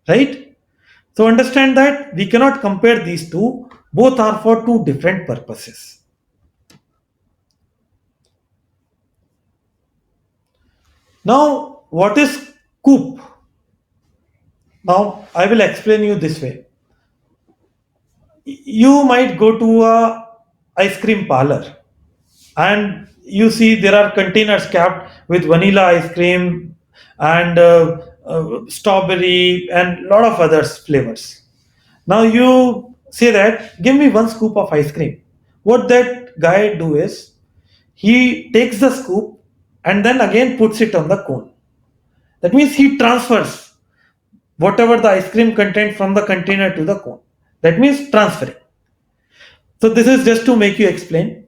right? So understand that we cannot compare these two, both are for two different purposes. Now, what is coop? Now, I will explain you this way. You might go to a ice cream parlor and you see there are containers capped with vanilla ice cream and strawberry and lot of other flavors. Now you say that give me one scoop of ice cream. What that guy do is he takes the scoop and then again puts it on the cone. That means he transfers whatever the ice cream content from the container to the cone. That means transferring. So this is just to make you explain.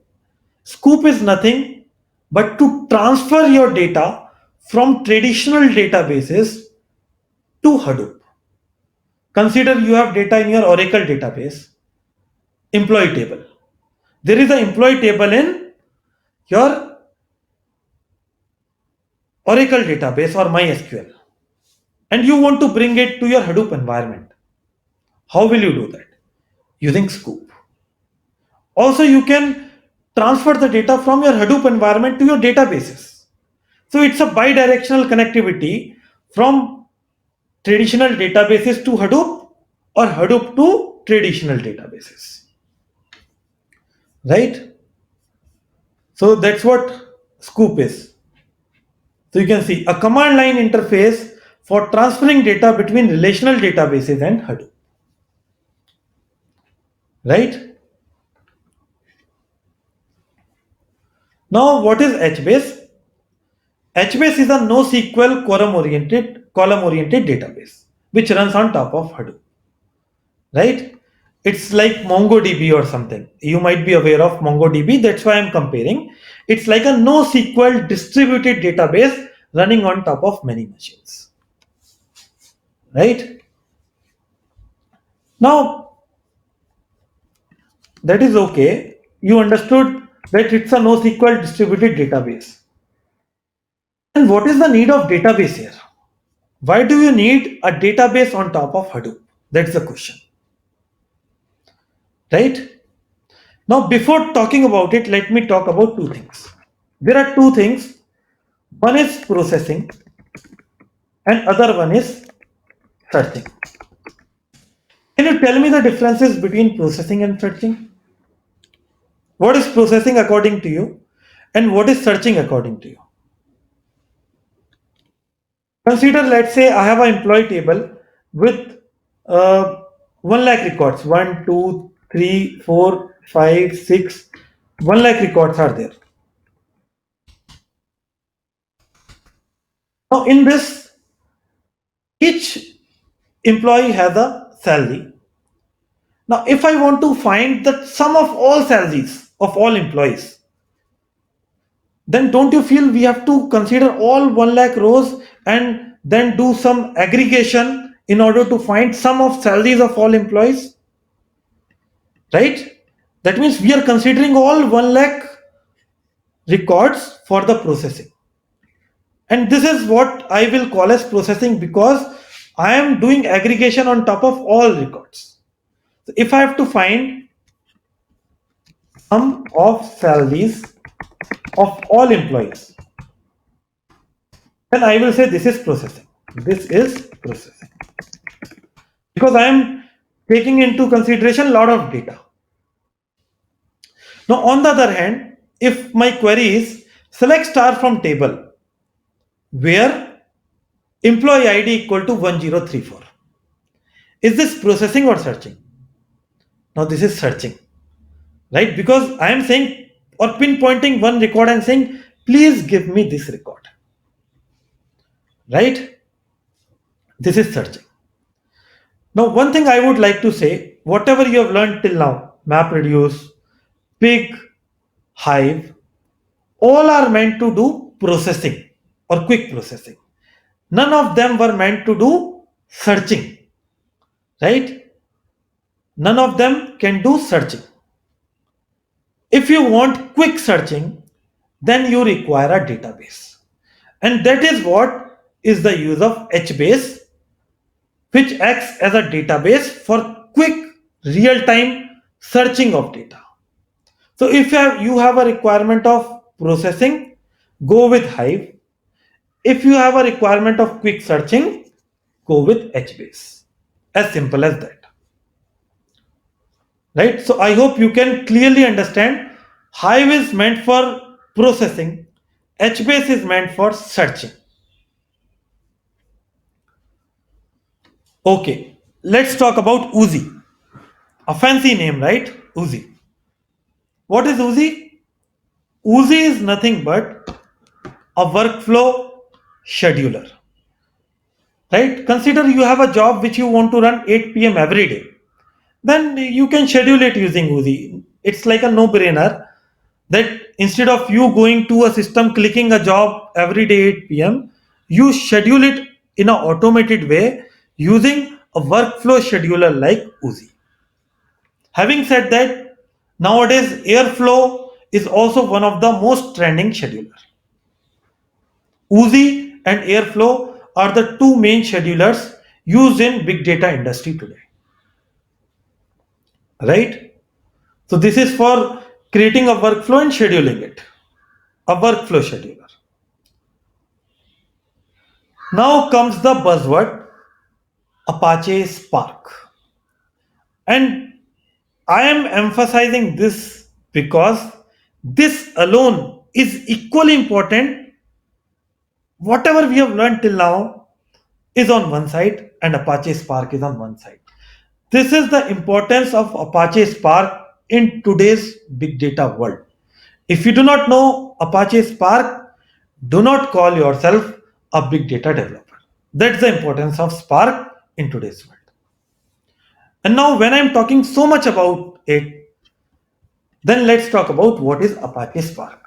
Scoop is nothing but to transfer your data from traditional databases to Hadoop. Consider you have data in your Oracle database, employee table. There is an employee table in your Oracle database or MySQL, and you want to bring it to your Hadoop environment. How will you do that? Using Scoop. Also, you can transfer the data from your Hadoop environment to your databases. So it's a bi-directional connectivity from traditional databases to Hadoop or Hadoop to traditional databases. Right? So that's what Scoop is. So you can see a command line interface for transferring data between relational databases and Hadoop. Right? Now, what is HBase? HBase is a NoSQL column oriented database which runs on top of Hadoop. Right? It's like MongoDB or something. You might be aware of MongoDB. That's why I'm comparing. It's like a NoSQL distributed database running on top of many machines. Right? Now, that is okay. You understood that it's a NoSQL distributed database. And what is the need of database here? Why do you need a database on top of Hadoop? That's the question. Right? Now, before talking about it, let me talk about two things. There are two things. One is processing and other one is searching. Can you tell me the differences between processing and searching? What is processing according to you and what is searching according to you? Consider, let's say I have an employee table with uh, 1 lakh records. 1, 2, 3, 4, 5, 6. 1 lakh records are there. Now, in this, each employee has a salary. Now, if I want to find the sum of all salaries of all employees, then don't you feel we have to consider all 1 lakh rows and then do some aggregation in order to find sum of salaries of all employees? Right? That means we are considering all 1 lakh records for the processing. And this is what I will call as processing because I am doing aggregation on top of all records. So if I have to find sum of salaries of all employees, then I will say this is processing. This is processing. Because I am taking into consideration a lot of data. Now, on the other hand, if my query is Select star from table where employee ID equal to 1034. Is this processing or searching? Now this is searching, right? Because I am saying or pinpointing one record and saying, please give me this record, right? This is searching. Now, one thing I would like to say, whatever you have learned till now, MapReduce, Pig, Hive, all are meant to do processing or quick processing. None of them were meant to do searching, right? None of them can do searching. If you want quick searching, then you require a database. And that is what is the use of HBase, which acts as a database for quick real time searching of data. So if you have a requirement of processing, go with Hive. If you have a requirement of quick searching, go with HBase. As simple as that. Right? So I hope you can clearly understand Hive is meant for processing, HBase is meant for searching. Okay, let's talk about Uzi. A fancy name, right? Uzi. What is Uzi? Uzi is nothing but a workflow scheduler. Right? Consider you have a job which you want to run 8 p.m. every day. Then you can schedule it using Uzi. It's like a no-brainer that instead of you going to a system clicking a job every day 8 p.m., you schedule it in an automated way using a workflow scheduler like Uzi. Having said that, nowadays Airflow is also one of the most trending scheduler. Uzi and Airflow are the two main schedulers used in big data industry today. Right? So this is for creating a workflow and scheduling it. A workflow scheduler. Now comes the buzzword Apache Spark. And I am emphasizing this because this alone is equally important. Whatever we have learned till now is on one side and Apache Spark is on one side. This is the importance of Apache Spark in today's big data world. If you do not know Apache Spark, do not call yourself a big data developer. That's the importance of Spark in today's world. And now, when I'm talking so much about it, then let's talk about what is Apache Spark.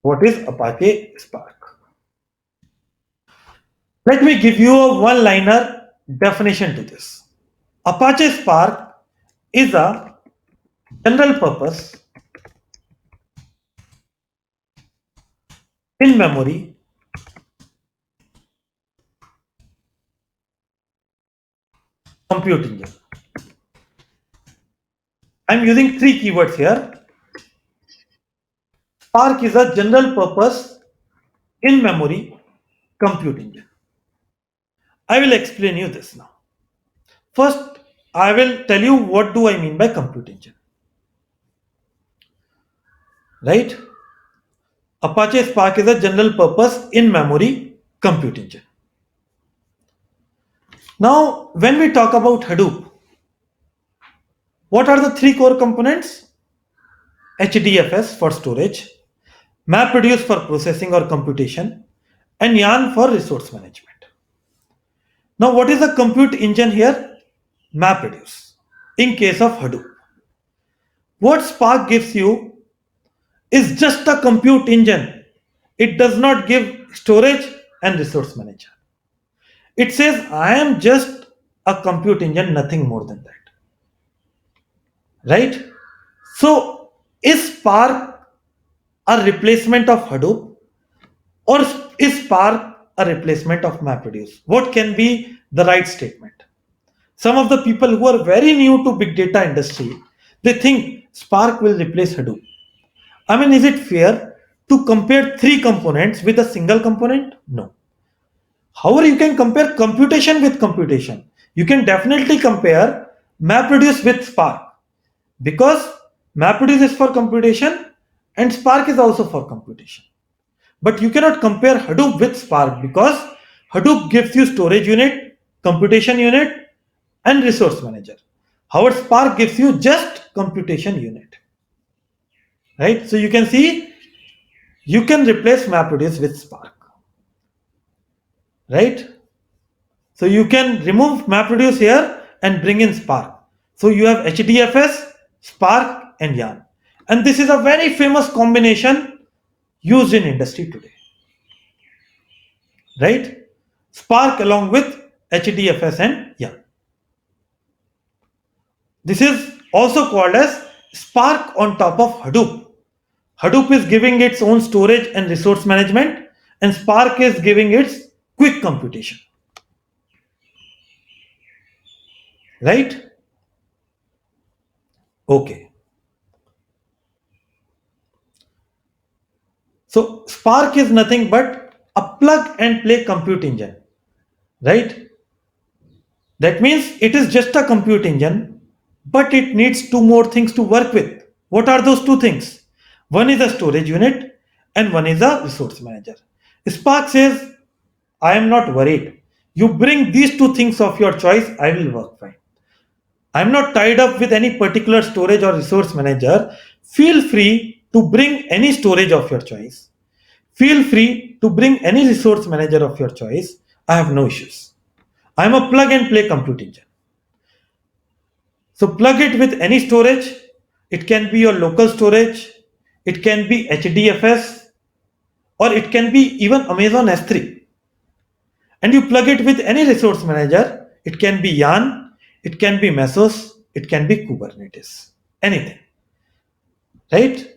What is Apache Spark? Let me give you a one liner definition to this. Apache Spark is a general purpose in memory compute engine. I'm using three keywords here. Spark is a general purpose in memory compute engine. I will explain you this now. First, I will tell you what do I mean by compute engine. Right? Apache Spark is a general purpose in memory compute engine. Now, when we talk about Hadoop, what are the three core components? HDFS for storage, MapReduce for processing or computation, and Yarn for resource management. Now, what is the compute engine here? MapReduce in case of Hadoop. What Spark gives you is just a compute engine. It does not give storage and resource manager. It says, I am just a compute engine, nothing more than that. Right? So, is Spark a replacement of Hadoop or is Spark a replacement of MapReduce? What can be the right statement? Some of the people who are very new to big data industry, they think Spark will replace Hadoop. I mean, is it fair to compare three components with a single component? No. However, you can compare computation with computation. You can definitely compare MapReduce with Spark because MapReduce is for computation and Spark is also for computation. But you cannot compare Hadoop with Spark because Hadoop gives you storage unit, computation unit, and resource manager. However, Spark gives you just computation unit. Right? So you can see you can replace MapReduce with Spark. Right? So you can remove MapReduce here and bring in Spark. So you have HDFS, Spark, and Yarn. And this is a very famous combination used in industry today. Right? Spark along with HDFS and Yarn. This is also called as Spark on top of Hadoop. Hadoop is giving its own storage and resource management, and Spark is giving its quick computation. Right? Okay. So Spark is nothing but a plug and play compute engine. Right? That means it is just a compute engine, but it needs two more things to work with. What are those two things? One is a storage unit and one is a resource manager. Spark says, I am not worried. You bring these two things of your choice, I will work fine. I'm not tied up with any particular storage or resource manager. Feel free to bring any storage of your choice. Feel free to bring any resource manager of your choice. I have no issues. I'm a plug and play compute engine. So plug it with any storage. It can be your local storage. It can be HDFS or it can be even Amazon S3. And you plug it with any resource manager. It can be Yarn, it can be Mesos, it can be Kubernetes, anything. Right?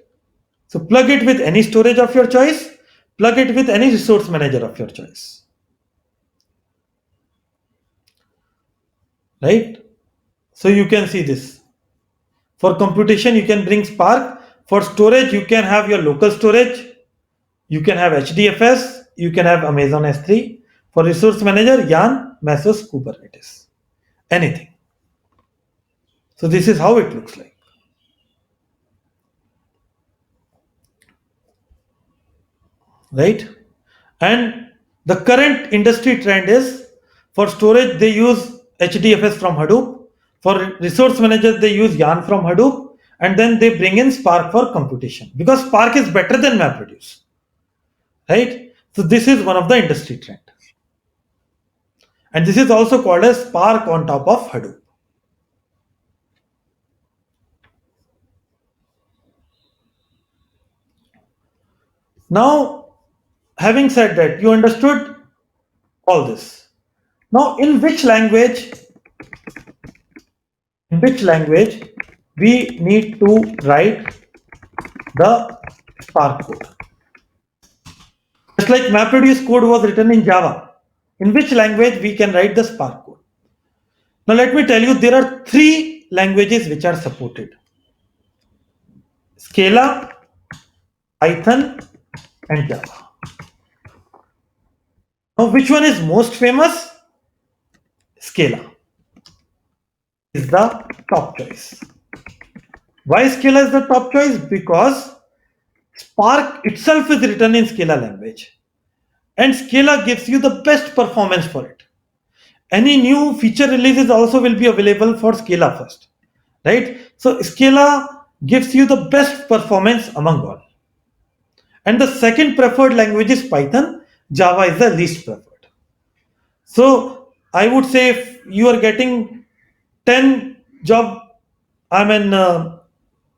So plug it with any storage of your choice, plug it with any resource manager of your choice. Right? So you can see this. For computation, you can bring Spark. For storage, you can have your local storage. You can have HDFS. You can have Amazon S3. For resource manager, Yarn, Mesos, Kubernetes. Anything. So this is how it looks like. Right? And the current industry trend is for storage, they use HDFS from Hadoop. For resource manager, they use Yarn from Hadoop. And then they bring in Spark for computation because Spark is better than MapReduce. Right? So this is one of the industry trend. And this is also called as Spark on top of Hadoop. Now, having said that, you understood all this. Now, in which language we need to write the Spark code? Just like MapReduce code was written in Java, in which language we can write the Spark code? Now, let me tell you, there are three languages which are supported: Scala, Python, and Java. Now, which one is most famous? Scala is the top choice. Why Scala is the top choice? Because Spark itself is written in Scala language, and Scala gives you the best performance for it. Any new feature releases also will be available for Scala first, right? So Scala gives you the best performance among all. And the second preferred language is Python. Java is the least preferred. So I would say if you are getting 10 job,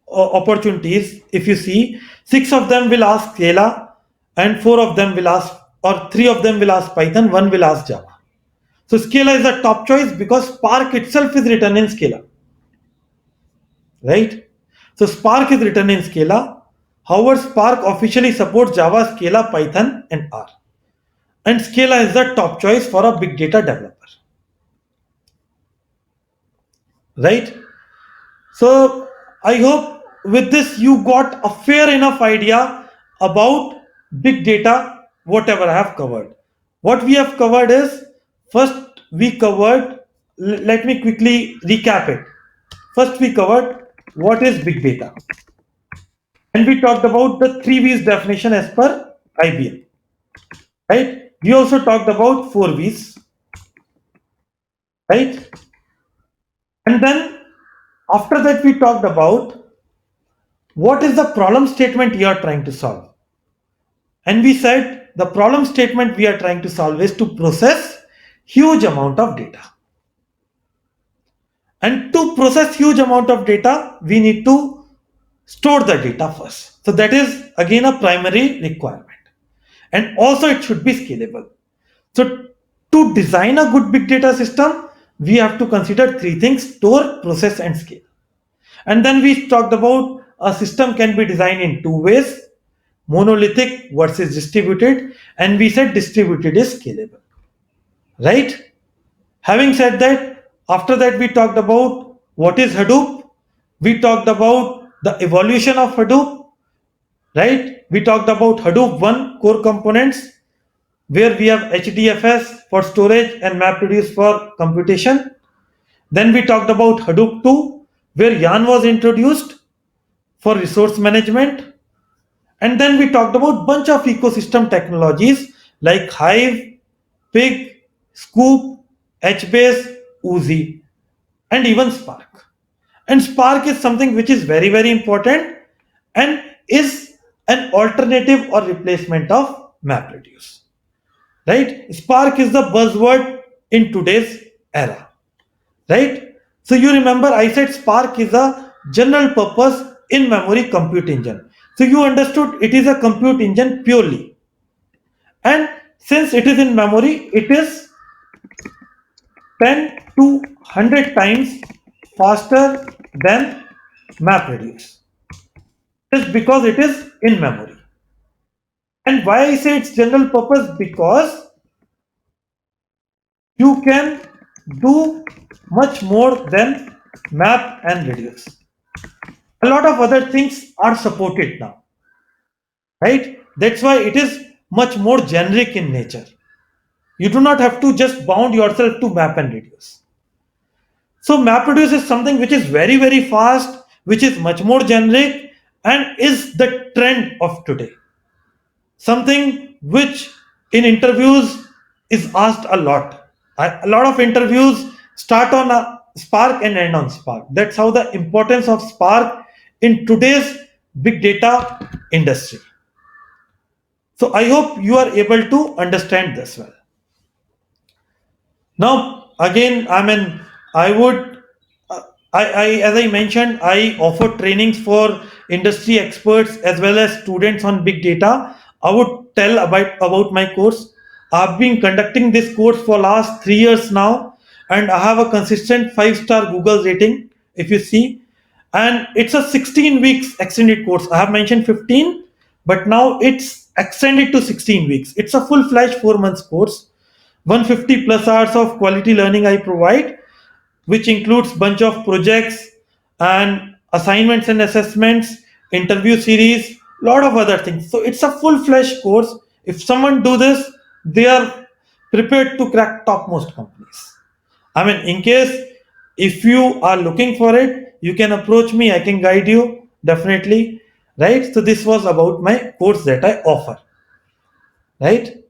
opportunities, if you see, 6 of them will ask Scala and 4 of them will ask, or 3 of them will ask Python, 1 will ask Java. So Scala is the top choice because Spark itself is written in Scala. Right? So Spark is written in Scala. However, Spark officially supports Java, Scala, Python, and R. And Scala is the top choice for a big data developer. Right? So I hope with this you got a fair enough idea about big data, whatever I have covered. What we have covered is, first we covered, let me quickly recap it. First we covered what is big data. And we talked about the three V's definition as per IBM, right? We also talked about four V's, right? And then after that, we talked about what is the problem statement you are trying to solve. And we said the problem statement we are trying to solve is to process huge amount of data. And to process huge amount of data, we need to store the data first. So that is again a primary requirement. And also it should be scalable. So to design a good big data system, we have to consider three things: store, process, and scale. And then we talked about a system can be designed in two ways: monolithic versus distributed. And we said distributed is scalable, right? Having said that, after that, we talked about what is Hadoop. We talked about the evolution of Hadoop, right? We talked about Hadoop 1 core components, where we have HDFS for storage and MapReduce for computation. Then we talked about Hadoop 2, where Yarn was introduced for resource management. And then we talked about bunch of ecosystem technologies like Hive, Pig, Scoop, HBase, Oozie, and even Spark. And Spark is something which is very, very important and is an alternative or replacement of MapReduce. Right? Spark is the buzzword in today's era. Right? So you remember I said Spark is a general purpose in memory compute engine. So you understood it is a compute engine purely. And since it is in memory, it is 10 to 100 times faster than MapReduce. Just because it is in memory. And why I say it's general purpose? Because you can do much more than map and reduce. A lot of other things are supported now, right? That's why it is much more generic in nature. You do not have to just bound yourself to map and reduce. So MapReduce is something which is very, very fast, which is much more generic and is the trend of today. Something which in interviews is asked a lot. A lot of interviews start on a Spark and end on Spark. That's how the importance of Spark in today's big data industry. So I hope you are able to understand this well. Now, again, I would, as I mentioned, I offer trainings for industry experts as well as students on big data. I would tell about my course. I've been conducting this course for last 3 years now, and I have a consistent five-star Google rating. If you see, and it's a 16 weeks extended course. I have mentioned 15, but now it's extended to 16 weeks. It's a full-fledged 4 months course, 150 plus hours of quality learning I provide, which includes bunch of projects and assignments and assessments, interview series, lot of other things. So it's a full-fledged course. If someone do this, they are prepared to crack topmost companies. I mean, in case if you are looking for it, you can approach me. I can guide you definitely. Right. So this was about my course that I offer. Right.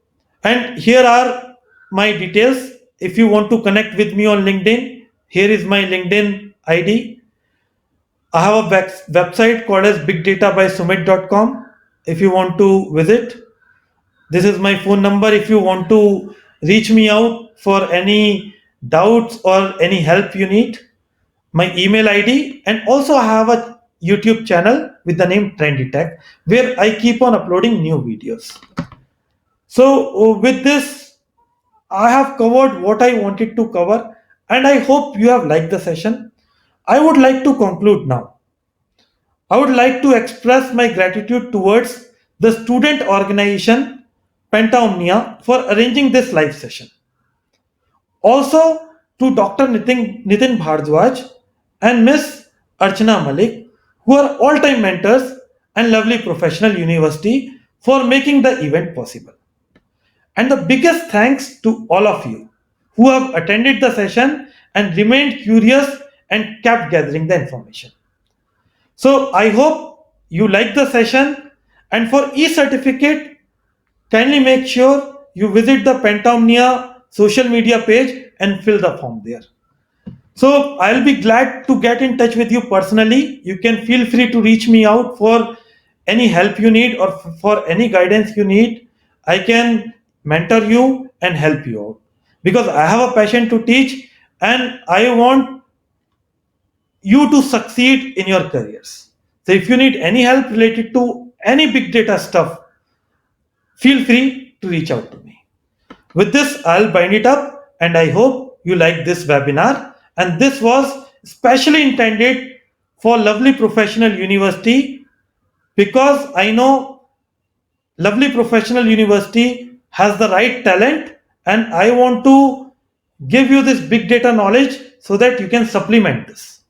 And here are my details. If you want to connect with me on LinkedIn, here is my LinkedIn ID. I have a website called as bigdatabysumit.com. If you want to visit, this is my phone number. If you want to reach me out for any doubts or any help you need, my email ID. And also I have a YouTube channel with the name Trendy Tech, where I keep on uploading new videos. So with this, I have covered what I wanted to cover, and I hope you have liked the session. I would like to conclude now. I would like to express my gratitude towards the student organization Pentaomnia for arranging this live session. Also to Dr. Nitin Bhardwaj and Miss Archana Malik, who are all-time mentors and lovely professional university for making the event possible. And the biggest thanks to all of you who have attended the session and remained curious and kept gathering the information. So I hope you like the session, and for e-certificate, kindly make sure you visit the Pentomnia social media page and fill the form there. So I'll be glad to get in touch with you personally. You can feel free to reach me out for any help you need or for any guidance you need. I can mentor you and help you out because I have a passion to teach and I want you to succeed in your careers. So if you need any help related to any big data stuff, feel free to reach out to me. With this, I'll bind it up and I hope you like this webinar. And this was specially intended for Lovely Professional University because I know Lovely Professional University has the right talent and I want to give you this big data knowledge so that you can supplement this.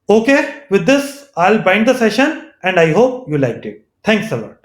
Okay, with this, I'll bind the session and I hope you liked it. Thanks a lot.